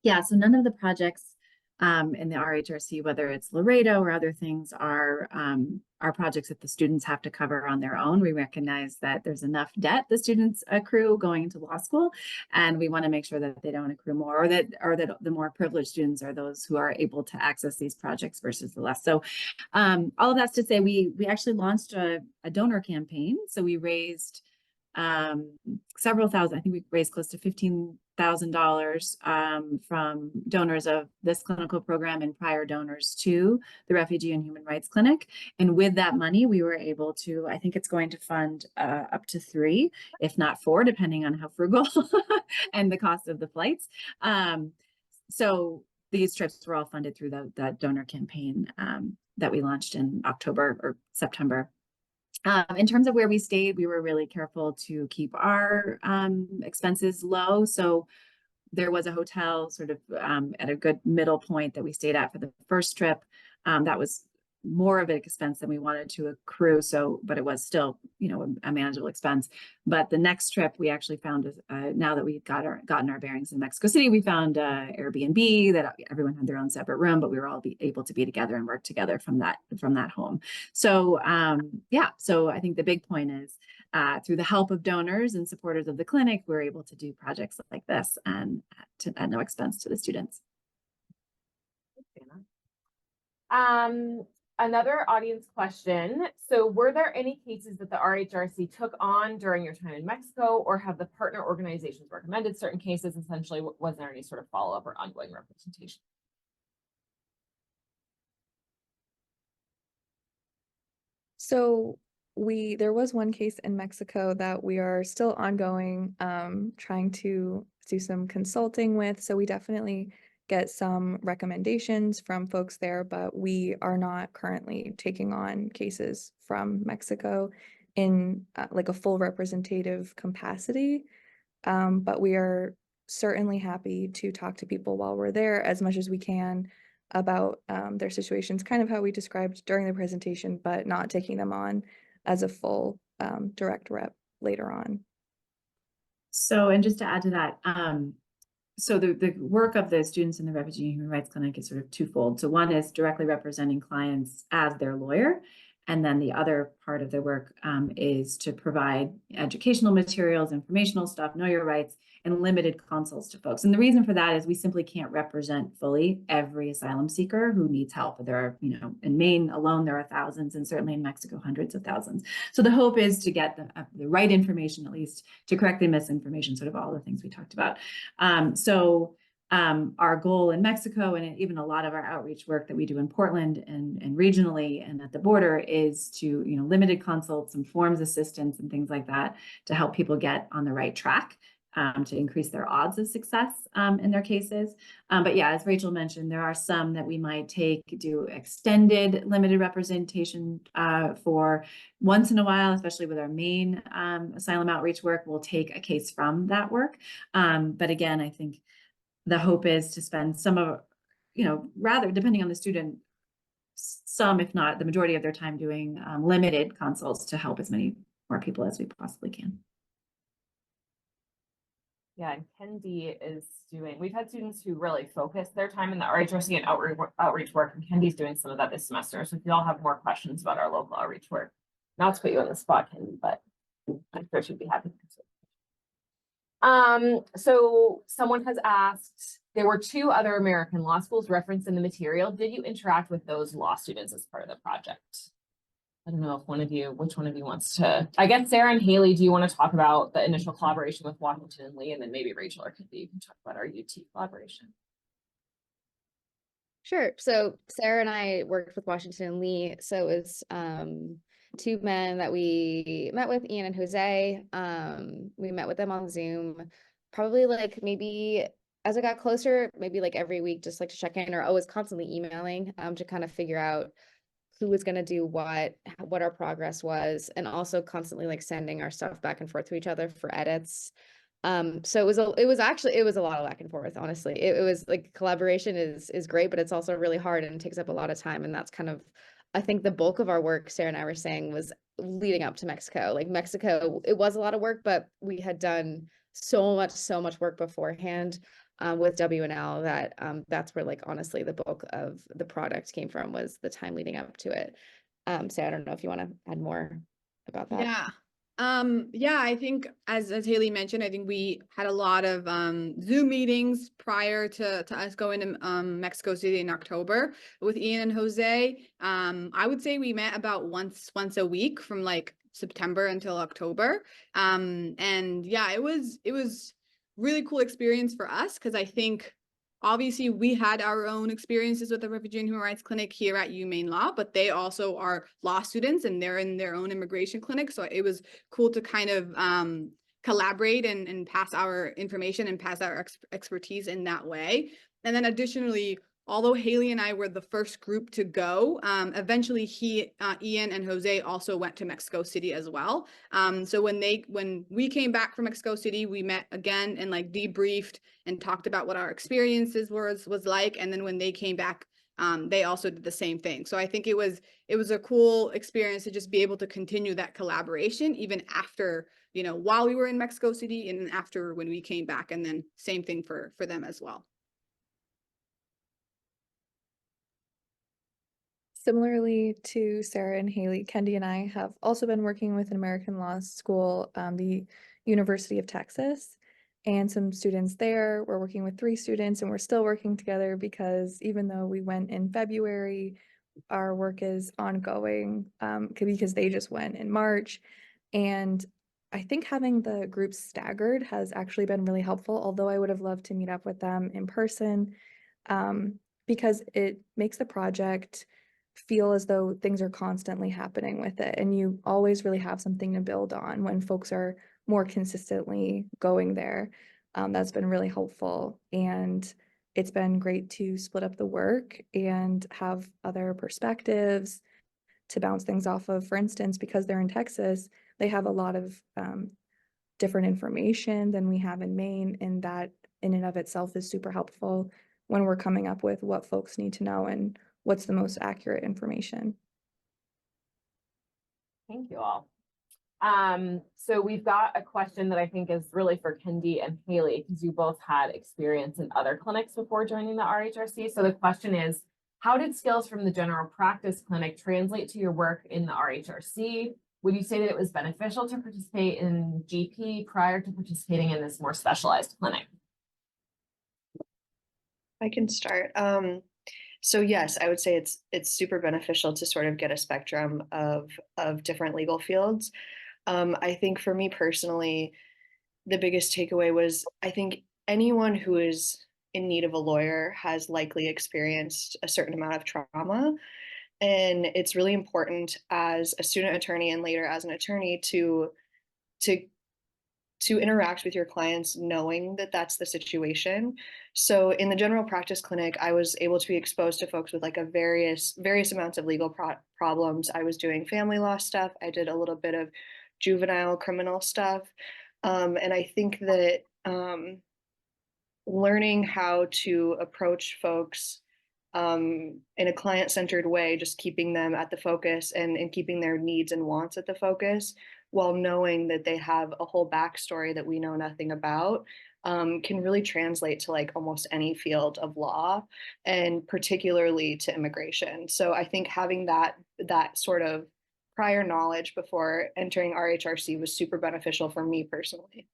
Yeah, so none of the projects in the RHRC, whether it's Laredo or other things, are projects that the students have to cover on their own. We recognize that there's enough debt the students accrue going into law school, and we want to make sure that they don't accrue more, or that the more privileged students are those who are able to access these projects versus the less. So all of that's to say we actually launched a donor campaign. So we raised several thousand, I think we raised close to $15,000 from donors of this clinical program and prior donors to the Refugee and Human Rights Clinic. And with that money, we were able to, I think it's going to fund up to 3, if not 4, depending on how frugal and the cost of the flights. So these trips were all funded through that donor campaign that we launched in October or September. In terms of where we stayed, we were really careful to keep our expenses low. So there was a hotel sort of at a good middle point that we stayed at for the first trip. That was more of an expense than we wanted to accrue. So, but it was still, a manageable expense. But the next trip, we actually found, now that we gotten our bearings in Mexico City, we found Airbnb that everyone had their own separate room, but we were all able to be together and work together from that home. So, yeah. So I think the big point is through the help of donors and supporters of the clinic, we're able to do projects like this and at no expense to the students. Another audience question. So were there any cases that the RHRC took on during your time in Mexico, or have the partner organizations recommended certain cases? Essentially, was there any sort of follow-up or ongoing representation? So there was one case in Mexico that we are still ongoing, trying to do some consulting with. So we definitely get some recommendations from folks there, but we are not currently taking on cases from Mexico in like a full representative capacity. But we are certainly happy to talk to people while we're there as much as we can about their situations, kind of how we described during the presentation, but not taking them on as a full direct rep later on. So, and just to add to that, so the work of the students in the Refugee and Human Rights Clinic is sort of twofold. So one is directly representing clients as their lawyer. And then the other part of their work is to provide educational materials, informational stuff, know your rights, and limited consults to folks. And the reason for that is we simply can't represent fully every asylum seeker who needs help. There are, in Maine alone, there are thousands, and certainly in Mexico, hundreds of thousands. So the hope is to get the right information, at least to correct the misinformation, sort of all the things we talked about. Our goal in Mexico, and even a lot of our outreach work that we do in Portland and regionally and at the border, is to, limited consults and forms assistance and things like that to help people get on the right track, to increase their odds of success in their cases. But yeah, as Rachel mentioned, there are some that we might do extended limited representation for once in a while, especially with our Maine asylum outreach work. We'll take a case from that work. But again, I think the hope is to spend some of, rather, depending on the student, some, if not the majority of their time doing limited consults to help as many more people as we possibly can. Yeah, and Kendi is we've had students who really focus their time in the RHRC and outreach work, and Kendi's doing some of that this semester. So if you all have more questions about our local outreach work, not to put you on the spot, Kendi, but I'm sure she'd be happy to answer. So someone has asked, there were 2 other American law schools referenced in the material. Did you interact with those law students as part of the project? I don't know if which one of you wants to, I guess Sarah and Haley, do you want to talk about the initial collaboration with Washington and Lee, and then maybe Rachel or Kendi, you can talk about our UT collaboration. Sure. So Sarah and I worked with Washington and Lee. So it was 2 men that we met with, Ian and Jose. We met with them on Zoom, probably like maybe as I got closer, maybe like every week, just like to check in, or always constantly emailing to kind of figure out who was going to do what our progress was, and also constantly like sending our stuff back and forth to each other for edits. So it was a lot of back and forth, honestly. It was like collaboration is great, but it's also really hard and takes up a lot of time. And that's kind of, I think, the bulk of our work, Sarah and I were saying, was leading up to Mexico. Like Mexico, it was a lot of work, but we had done so much work beforehand with WNL that that's where, like, honestly, the bulk of the product came from, was the time leading up to it. So I don't know if you want to add more about that. Yeah. Yeah, I think as Haley mentioned, I think we had a lot of Zoom meetings prior to us going to Mexico City in October with Ian and Jose. I would say we met about once a week from like September until October. And yeah, it was really cool experience for us, because I think obviously we had our own experiences with the Refugee and Human Rights Clinic here at UMaine Law, but they also are law students and they're in their own immigration clinic. So it was cool to kind of collaborate and pass our information and pass our expertise in that way. And then additionally, although Haley and I were the first group to go, eventually Ian and Jose also went to Mexico City as well. So when we came back from Mexico City, we met again and like debriefed and talked about what our experiences was like. And then when they came back, they also did the same thing. So I think it was a cool experience to just be able to continue that collaboration even after, while we were in Mexico City, and then after when we came back, and then same thing for them as well. Similarly to Sarah and Haley, Kendi and I have also been working with an American law school, the University of Texas, and some students there. We're working with 3 students, and we're still working together because even though we went in February, our work is ongoing because they just went in March. And I think having the groups staggered has actually been really helpful, although I would have loved to meet up with them in person, because it makes the project feel as though things are constantly happening with it. And you always really have something to build on when folks are more consistently going there. That's been really helpful. And it's been great to split up the work and have other perspectives to bounce things off of. For instance, because they're in Texas, they have a lot of different information than we have in Maine, and that in and of itself is super helpful when we're coming up with what folks need to know and what's the most accurate information. Thank you all. So we've got a question that I think is really for Kendi and Haley, because you both had experience in other clinics before joining the RHRC. So the question is, how did skills from the general practice clinic translate to your work in the RHRC? Would you say that it was beneficial to participate in GP prior to participating in this more specialized clinic? I can start. So yes, I would say it's super beneficial to sort of get a spectrum of different legal fields. I think for me personally, the biggest takeaway was I think anyone who is in need of a lawyer has likely experienced a certain amount of trauma. And it's really important as a student attorney and later as an attorney to interact with your clients knowing that that's the situation. So in the general practice clinic, I was able to be exposed to folks with like a various amounts of legal problems. I was doing family law stuff. I did a little bit of juvenile criminal stuff. And I think that learning how to approach folks in a client-centered way, just keeping them at the focus and keeping their needs and wants at the focus, while knowing that they have a whole backstory that we know nothing about, can really translate to like almost any field of law, and particularly to immigration. So I think having that sort of prior knowledge before entering RHRC was super beneficial for me personally.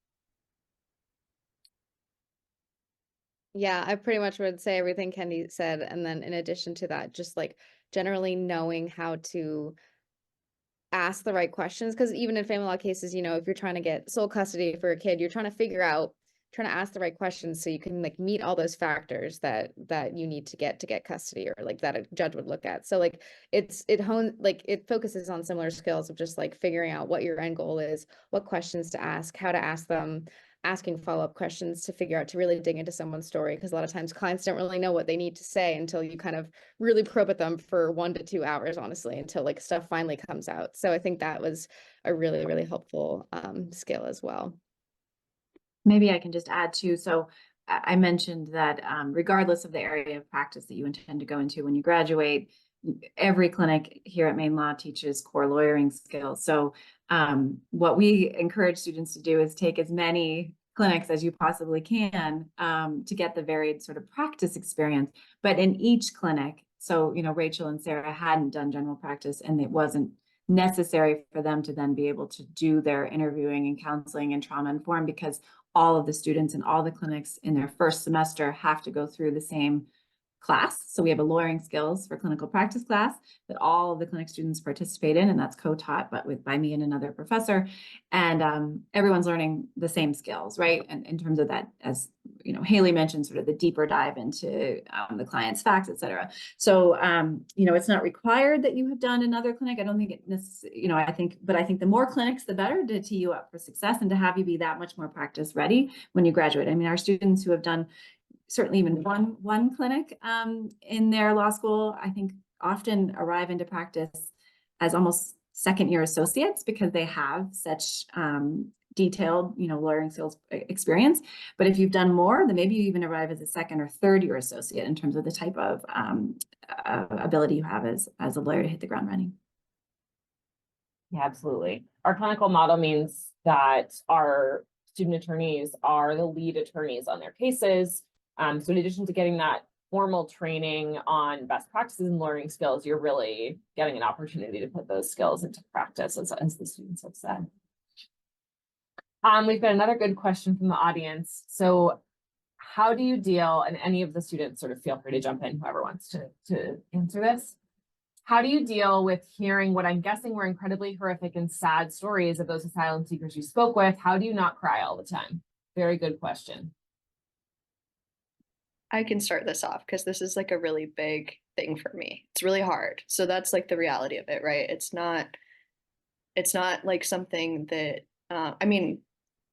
Yeah, I pretty much would say everything Kendi said. And then in addition to that, just like generally knowing how to ask the right questions. Because even in family law cases, you know, if you're trying to get sole custody for a kid, you're trying to ask the right questions so you can like meet all those factors that you need to get custody, or like that a judge would look at. So like it focuses on similar skills of just like figuring out what your end goal is, what questions to ask, how to ask them, asking follow-up questions to figure out, to really dig into someone's story, because a lot of times clients don't really know what they need to say until you kind of really probe at them for 1 to 2 hours, honestly, until like stuff finally comes out. So I think that was a really, really helpful skill as well. Maybe I can just add too. So I mentioned that regardless of the area of practice that you intend to go into when you graduate, every clinic here at Maine Law teaches core lawyering skills. So what we encourage students to do is take as many clinics as you possibly can to get the varied sort of practice experience. But in each clinic, so, you know, Rachel and Sara hadn't done general practice, and it wasn't necessary for them to then be able to do their interviewing and counseling and trauma informed, because all of the students in all the clinics in their first semester have to go through the same class. So we have a lawyering skills for clinical practice class that all of the clinic students participate in, and that's co-taught by me and another professor. And everyone's learning the same skills, right? And in terms of that, as you know, Haley mentioned, sort of the deeper dive into the client's facts, et cetera. So, you know, it's not required that you have done another clinic. I don't think it necessarily, you know, I think the more clinics, the better, to tee you up for success and to have you be that much more practice ready when you graduate. I mean, our students who have done certainly even one clinic in their law school, I think often arrive into practice as almost second-year associates, because they have such detailed, you know, lawyering skills experience. But if you've done more, then maybe you even arrive as a second or third-year associate in terms of the type of ability you have as a lawyer to hit the ground running. Yeah, absolutely. Our clinical model means that our student attorneys are the lead attorneys on their cases. So in addition to getting that formal training on best practices and learning skills, you're really getting an opportunity to put those skills into practice, as the students have said. We've got another good question from the audience. So how do you deal, and any of the students sort of feel free to jump in, whoever wants to answer this. How do you deal with hearing what I'm guessing were incredibly horrific and sad stories of those asylum seekers you spoke with? How do you not cry all the time? Very good question. I can start this off because this is like a really big thing for me. It's really hard. So that's like the reality of it, right? It's not like something that, I mean,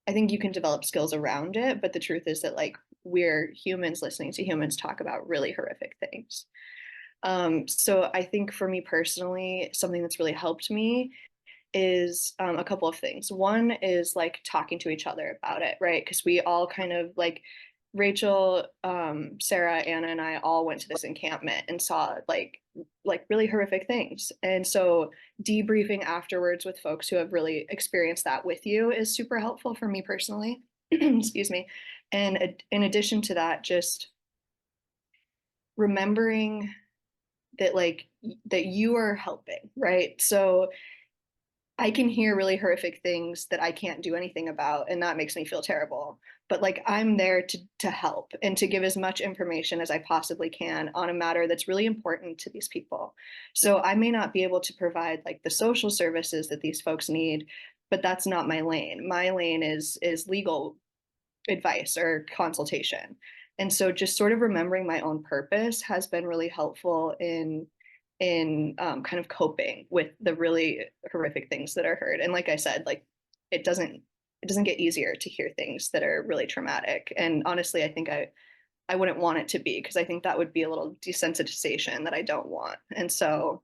I think you can develop skills around it, but the truth is that like we're humans listening to humans talk about really horrific things. So I think for me personally, something that's really helped me is a couple of things. One is like talking to each other about it, right? Because we all kind of like Rachel, Sarah, Anna, and I all went to this encampment and saw like really horrific things. And so debriefing afterwards with folks who have really experienced that with you is super helpful for me personally. Excuse me. And in addition to that, just remembering that like that you are helping, right? So I can hear really horrific things that I can't do anything about, and that makes me feel terrible. But like I'm there to help and to give as much information as I possibly can on a matter that's really important to these people. So I may not be able to provide like the social services that these folks need, but that's not my lane. My lane is legal advice or consultation. And so just sort of remembering my own purpose has been really helpful in kind of coping with the really horrific things that are heard. And like I said, like it doesn't get easier to hear things that are really traumatic. And honestly, I think I wouldn't want it to be, because I think that would be a little desensitization that I don't want. And so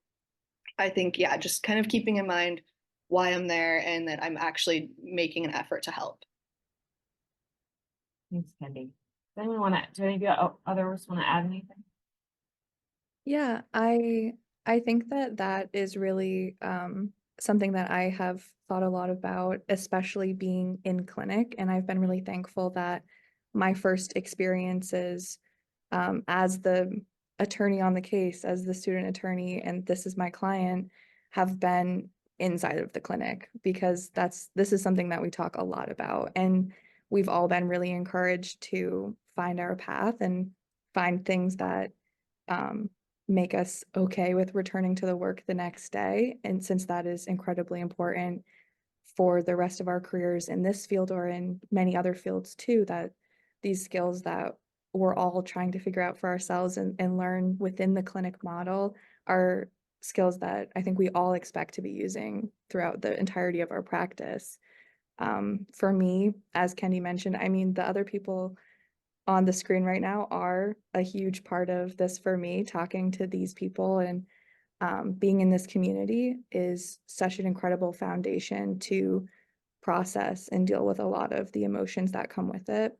I think, yeah, just kind of keeping in mind why I'm there and that I'm actually making an effort to help. Thanks, Kendi. Does anyone want to, do any of you others want to add anything? Yeah, I think that that is really something that I have thought a lot about, especially being in clinic. And I've been really thankful that my first experiences as the attorney on the case, as the student attorney, and this is my client, have been inside of the clinic, because this is something that we talk a lot about. And we've all been really encouraged to find our path and find things that make us okay with returning to the work the next day. And since that is incredibly important for the rest of our careers in this field or in many other fields too, that these skills that we're all trying to figure out for ourselves and learn within the clinic model are skills that I think we all expect to be using throughout the entirety of our practice. For me, as Kendi mentioned, I mean, the other people on the screen right now are a huge part of this for me. Talking to these people and being in this community is such an incredible foundation to process and deal with a lot of the emotions that come with it.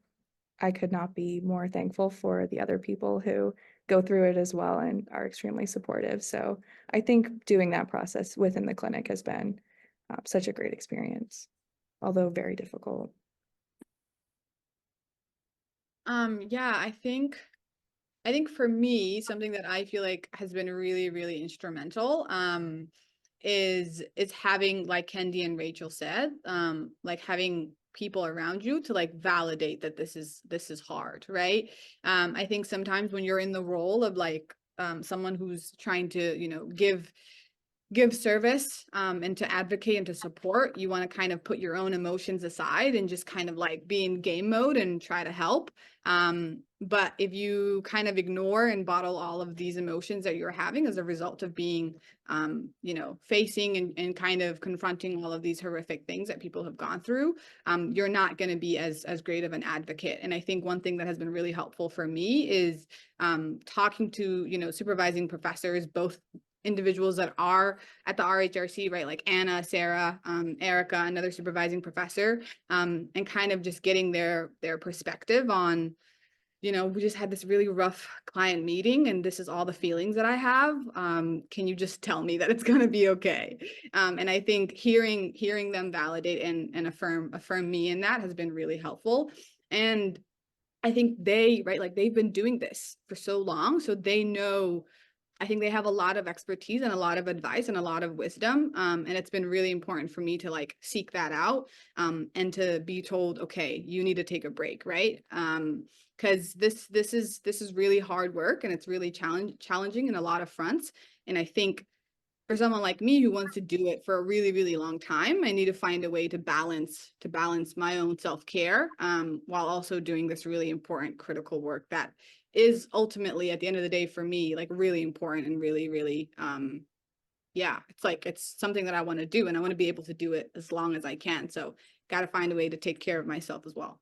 I could not be more thankful for the other people who go through it as well and are extremely supportive. So I think doing that process within the clinic has been such a great experience, although very difficult. Yeah, I think for me, something that I feel like has been really, really instrumental, is having, like Kendi and Rachel said, like having people around you to like validate that this is hard, right? I think sometimes when you're in the role of like someone who's trying to, you know, give service and to advocate and to support, you want to kind of put your own emotions aside and just kind of like be in game mode and try to help. But if you kind of ignore and bottle all of these emotions that you're having as a result of being, you know, facing and kind of confronting all of these horrific things that people have gone through, you're not going to be as great of an advocate. And I think one thing that has been really helpful for me is talking to, you know, supervising professors, both individuals that are at the RHRC, right? Like Anna, Sarah, Erica, another supervising professor, and kind of just getting their perspective on, you know, we just had this really rough client meeting and this is all the feelings that I have. Can you just tell me that it's going to be okay? And I think hearing them validate and affirm me in that has been really helpful. And I think like they've been doing this for so long, so they know, I think they have a lot of expertise and a lot of advice and a lot of wisdom. And it's been really important for me to like seek that out and to be told, okay, you need to take a break, right? Because this is really hard work and it's really challenging in a lot of fronts. And I think for someone like me who wants to do it for a really, really long time, I need to find a way to balance my own self-care, while also doing this really important critical work that is ultimately, at the end of the day, for me, like really important and really, really, yeah, it's something that I want to do, and I want to be able to do it as long as I can. So got to find a way to take care of myself as well.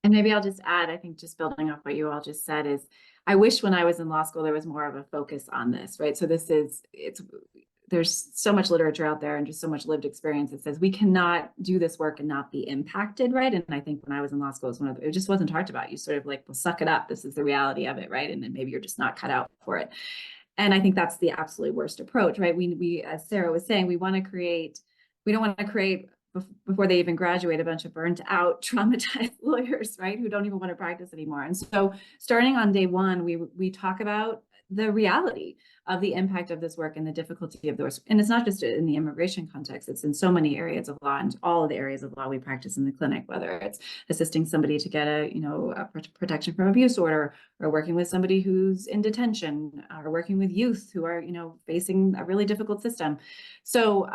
And maybe I'll just add, I think just building off what you all just said is, I wish when I was in law school, there was more of a focus on this, right? So there's so much literature out there and just so much lived experience that says we cannot do this work and not be impacted, right? And I think when I was in law school, it just wasn't talked about. You sort of like, well, suck it up. This is the reality of it, right? And then maybe you're just not cut out for it. And I think that's the absolutely worst approach, right? We as Sarah was saying, we don't want to create before they even graduate, a bunch of burnt out, traumatized lawyers, right? Who don't even want to practice anymore. And so starting on day one, we talk about the reality of the impact of this work and the difficulty of those. And it's not just in the immigration context, it's in so many areas of law, and all of the areas of law we practice in the clinic, whether it's assisting somebody to get a protection from abuse order, or working with somebody who's in detention, or working with youth who are, facing a really difficult system. So,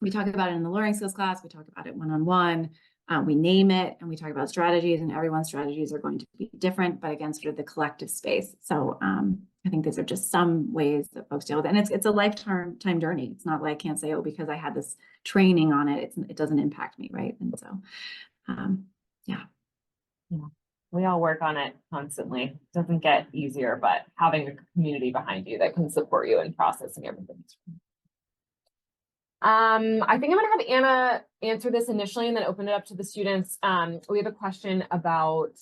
we talk about it in the lawyering skills class, we talk about it one-on-one, we name it, and we talk about strategies, and everyone's strategies are going to be different, but again, sort of the collective space. So I think these are just some ways that folks deal with it. And it's a lifetime journey. It's not like I can't say, oh, because I had this training on it, it doesn't impact me, right? And so, yeah. We all work on it constantly. It doesn't get easier, but having a community behind you that can support you in processing everything. I think I'm going to have Anna answer this initially and then open it up to the students. We have a question about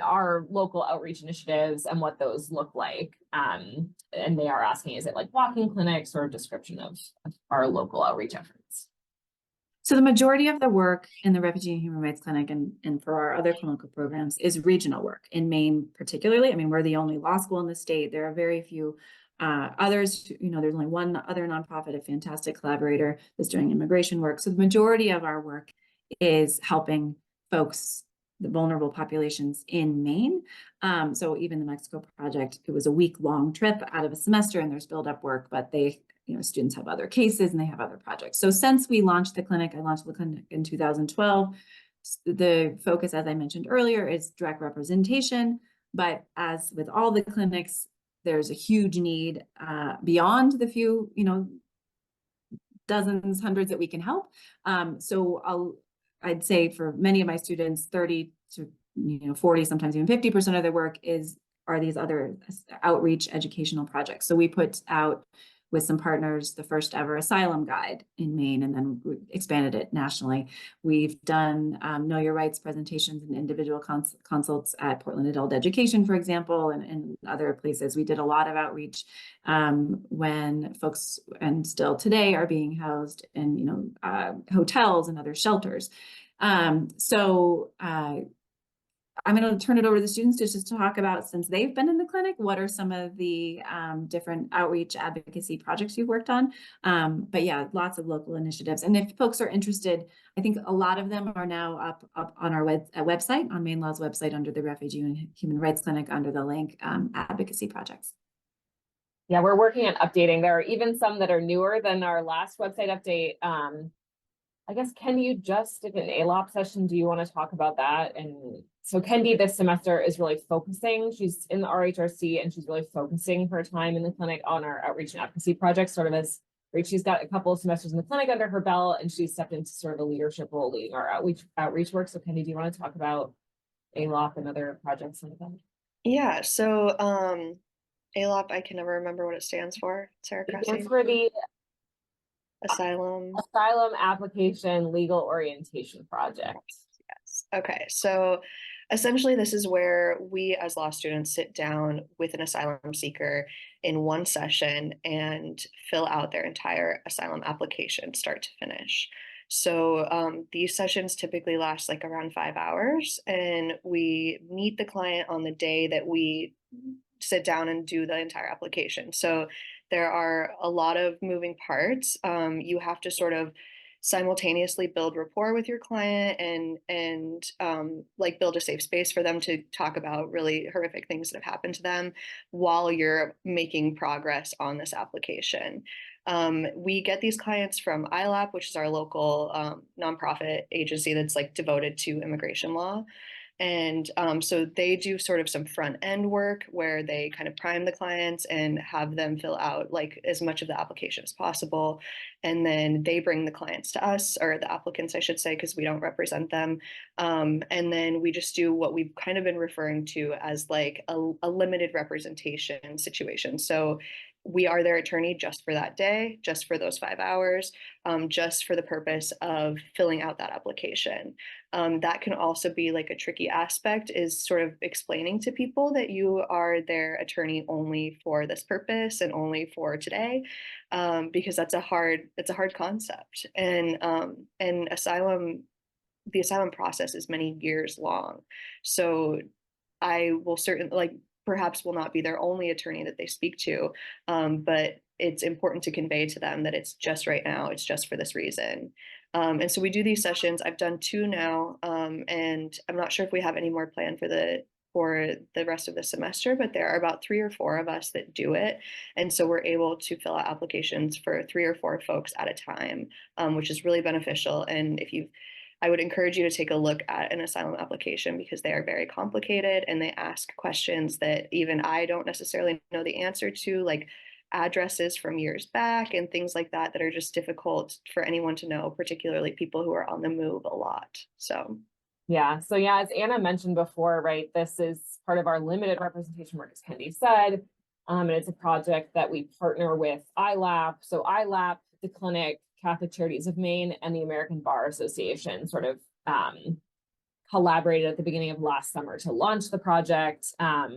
our local outreach initiatives and what those look like. And they are asking, is it like walk-in clinics, or a description of our local outreach efforts? So the majority of the work in the Refugee and Human Rights Clinic and for our other clinical programs is regional work in Maine, particularly. I mean, we're the only law school in the state. There are very few others, there's only one other nonprofit, a fantastic collaborator that's doing immigration work. So the majority of our work is helping folks, the vulnerable populations in Maine. So even the Mexico project, it was a week-long trip out of a semester, and there's build-up work, but they, students have other cases and they have other projects. So since we launched the clinic, I launched the clinic in 2012, the focus, as I mentioned earlier, is direct representation. But as with all the clinics, there's a huge need beyond the few, dozens, hundreds that we can help. So I'd say for many of my students, 30 to 40, sometimes even 50% of their work are these other outreach educational projects. So we put out with some partners the first ever asylum guide in Maine, and then we expanded it nationally. We've done Know Your Rights presentations and individual consults at Portland Adult Education, for example, and other places. We did a lot of outreach when folks, and still today, are being housed in hotels and other shelters. I'm going to turn it over to the students to just talk about, since they've been in the clinic, what are some of the different outreach advocacy projects you've worked on. But yeah, lots of local initiatives. And if folks are interested, I think a lot of them are now up on our website, on Maine Law's website, under the Refugee and Human Rights Clinic, under the link advocacy projects. Yeah, we're working on updating. There are even some that are newer than our last website update. I guess, Kendi, you just did an ALOP session. Do you want to talk about that? And so Kendi this semester is really focusing. She's in the RHRC, and she's really focusing her time in the clinic on our outreach and advocacy projects, sort of as she's got a couple of semesters in the clinic under her belt, and she's stepped into sort of a leadership role leading our outreach work. So Kendi, do you want to talk about ALOP and other projects like that? Yeah, so ALOP, I can never remember what it stands for. Sara Cressey. It stands for the Asylum Application Legal Orientation Project. Yes. Okay. So essentially, this is where we as law students sit down with an asylum seeker in one session and fill out their entire asylum application, start to finish. So these sessions typically last like around 5 hours, and we meet the client on the day that we sit down and do the entire application. So there are a lot of moving parts. You have to sort of simultaneously build rapport with your client and like build a safe space for them to talk about really horrific things that have happened to them while you're making progress on this application. We get these clients from ILAP, which is our local nonprofit agency that's like devoted to immigration law. And so they do sort of some front end work where they kind of prime the clients and have them fill out like as much of the application as possible. And then they bring the clients to us, or the applicants, I should say, because we don't represent them. And then we just do what we've kind of been referring to as like a limited representation situation. So we are their attorney just for that day, just for those 5 hours, just for the purpose of filling out that application. That can also be like a tricky aspect, is sort of explaining to people that you are their attorney only for this purpose and only for today, because it's a hard concept. And the asylum process is many years long. So I will certainly, like, perhaps will not be their only attorney that they speak to, but it's important to convey to them that it's just right now, it's just for this reason. And so we do these sessions. I've done 2 now, and I'm not sure if we have any more planned for the rest of the semester, but there are about 3 or 4 of us that do it. And so we're able to fill out applications for 3 or 4 folks at a time, which is really beneficial. And I would encourage you to take a look at an asylum application, because they are very complicated and they ask questions that even I don't necessarily know the answer to, like addresses from years back and things like that, that are just difficult for anyone to know, particularly people who are on the move a lot. So yeah, as Anna mentioned before, right, this is part of our limited representation work, as Kendi said, and it's a project that we partner with ILAP. So ILAP, the clinic, Catholic Charities of Maine, and the American Bar Association sort of collaborated at the beginning of last summer to launch the project. I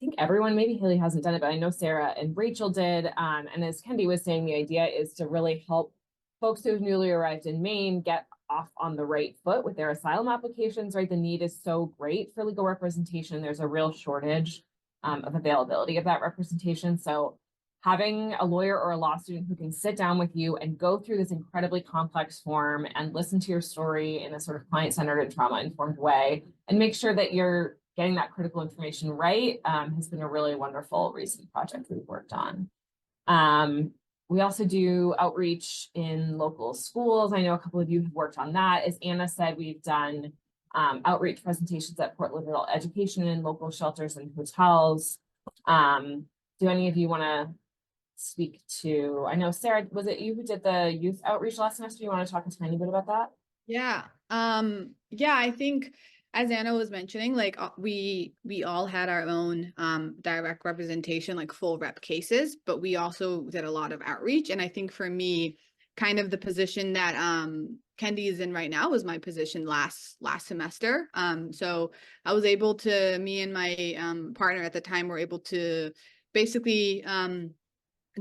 think everyone, maybe Haley hasn't done it, but I know Sarah and Rachel did. And as Kendi was saying, the idea is to really help folks who have newly arrived in Maine get off on the right foot with their asylum applications, right? The need is so great for legal representation. There's a real shortage of availability of that representation. So having a lawyer or a law student who can sit down with you and go through this incredibly complex form and listen to your story in a sort of client-centered and trauma-informed way and make sure that you're getting that critical information right has been a really wonderful recent project we've worked on. We also do outreach in local schools. I know a couple of you have worked on that. As Anna said, we've done outreach presentations at Portland Adult Education in local shelters and hotels. Do any of you want to speak to, I know Sarah, was it you who did the youth outreach last semester? You want to talk a tiny bit about that? Yeah. Yeah, I think as Anna was mentioning, like we all had our own direct representation, like full rep cases, but we also did a lot of outreach. And I think for me, kind of the position that Kendi is in right now was my position last semester. So I was able to, me and my partner at the time were able to basically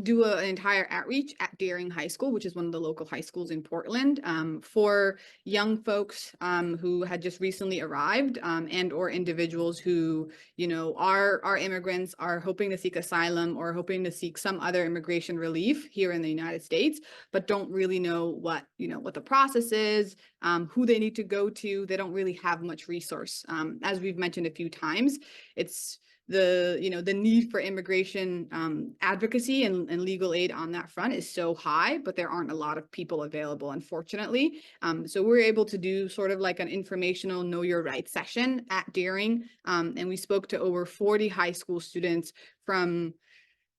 do an entire outreach at Deering High School, which is one of the local high schools in Portland, for young folks who had just recently arrived and or individuals who, you know, are immigrants, are hoping to seek asylum or hoping to seek some other immigration relief here in the United States, but don't really know what, you know, what the process is, who they need to go to. They don't really have much resource. As we've mentioned a few times, it's the need for immigration advocacy and legal aid on that front is so high, but there aren't a lot of people available, unfortunately. So we're able to do sort of like an informational know your rights session at Deering. And we spoke to over 40 high school students from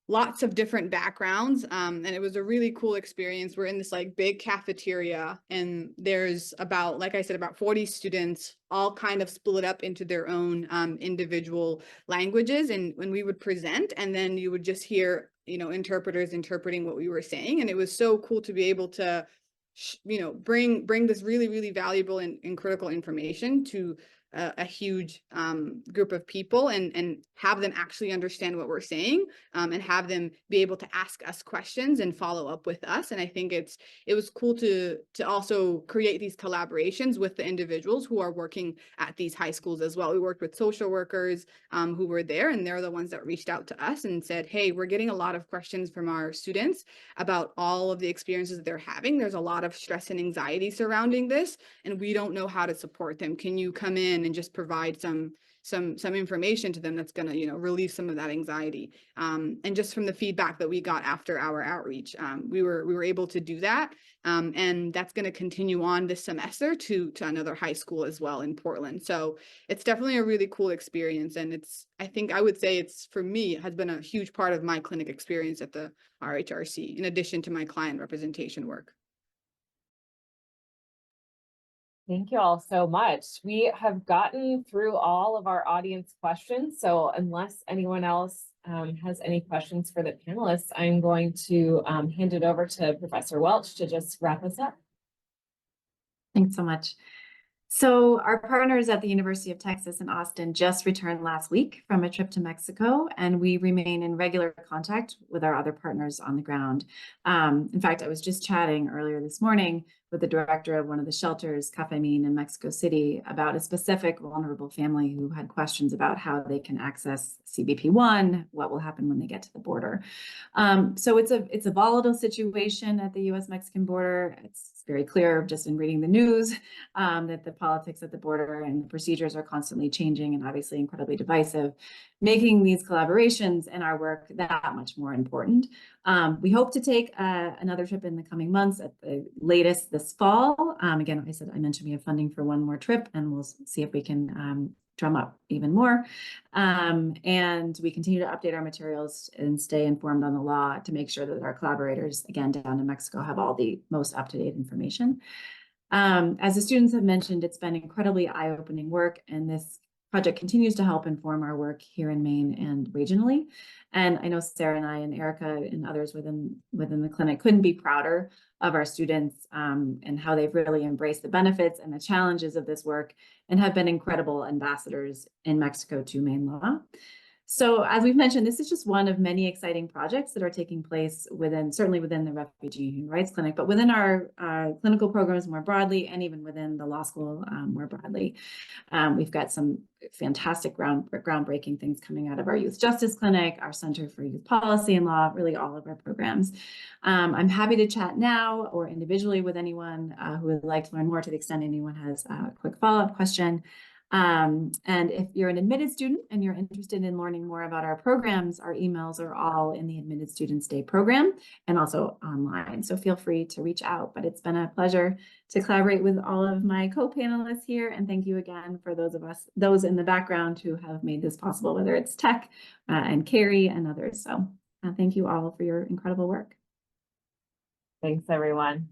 lots of different backgrounds. And it was a really cool experience. We're in this like big cafeteria and there's about, like I said, about 40 students all kind of split up into their own individual languages. And when we would present, and then you would just hear, you know, interpreters interpreting what we were saying. And it was so cool to be able to, you know, bring this really, really valuable and critical information to a huge group of people and have them actually understand what we're saying, and have them be able to ask us questions and follow up with us. And I think it was cool to also create these collaborations with the individuals who are working at these high schools as well. We worked with social workers who were there, and they're the ones that reached out to us and said, hey, we're getting a lot of questions from our students about all of the experiences that they're having. There's a lot of stress and anxiety surrounding this, and we don't know how to support them. Can you come in and just provide some information to them that's going to, you know, relieve some of that anxiety? And just from the feedback that we got after our outreach, we were able to do that. And that's going to continue on this semester to another high school as well in Portland. So it's definitely a really cool experience. And I think I would say it's, for me, it has been a huge part of my clinic experience at the RHRC, in addition to my client representation work. Thank you all so much. We have gotten through all of our audience questions. So unless anyone else has any questions for the panelists, I'm going to hand it over to Professor Welch to just wrap us up. Thanks so much. So our partners at the University of Texas in Austin just returned last week from a trip to Mexico, and we remain in regular contact with our other partners on the ground. In fact, I was just chatting earlier this morning with the director of one of the shelters, Cafe Maine in Mexico City, about a specific vulnerable family who had questions about how they can access CBP-1, what will happen when they get to the border. So it's a volatile situation at the U.S.-Mexican border. It's very clear just in reading the news that the politics at the border and the procedures are constantly changing and obviously incredibly divisive, making these collaborations and our work that much more important. We hope to take another trip in the coming months, at the latest this fall. Again, I mentioned we have funding for one more trip, and we'll see if we can drum up even more. And we continue to update our materials and stay informed on the law to make sure that our collaborators, again, down in Mexico, have all the most up-to-date information. As the students have mentioned, it's been incredibly eye-opening work, and this project continues to help inform our work here in Maine and regionally. And I know Sarah and I and Erica and others within the clinic couldn't be prouder of our students and how they've really embraced the benefits and the challenges of this work and have been incredible ambassadors in Mexico to Maine law. So as we've mentioned, this is just one of many exciting projects that are taking place certainly within the Refugee and Human Rights Clinic, but within our clinical programs more broadly, and even within the law school more broadly. We've got some fantastic groundbreaking things coming out of our Youth Justice Clinic, our Center for Youth Policy and Law, really all of our programs. I'm happy to chat now or individually with anyone who would like to learn more, to the extent anyone has a quick follow-up question. And if you're an admitted student and you're interested in learning more about our programs, our emails are all in the Admitted Students Day program and also online. So feel free to reach out. But it's been a pleasure to collaborate with all of my co-panelists here. And thank you again for those in the background who have made this possible, whether it's Tech and Carrie and others. So thank you all for your incredible work. Thanks, everyone.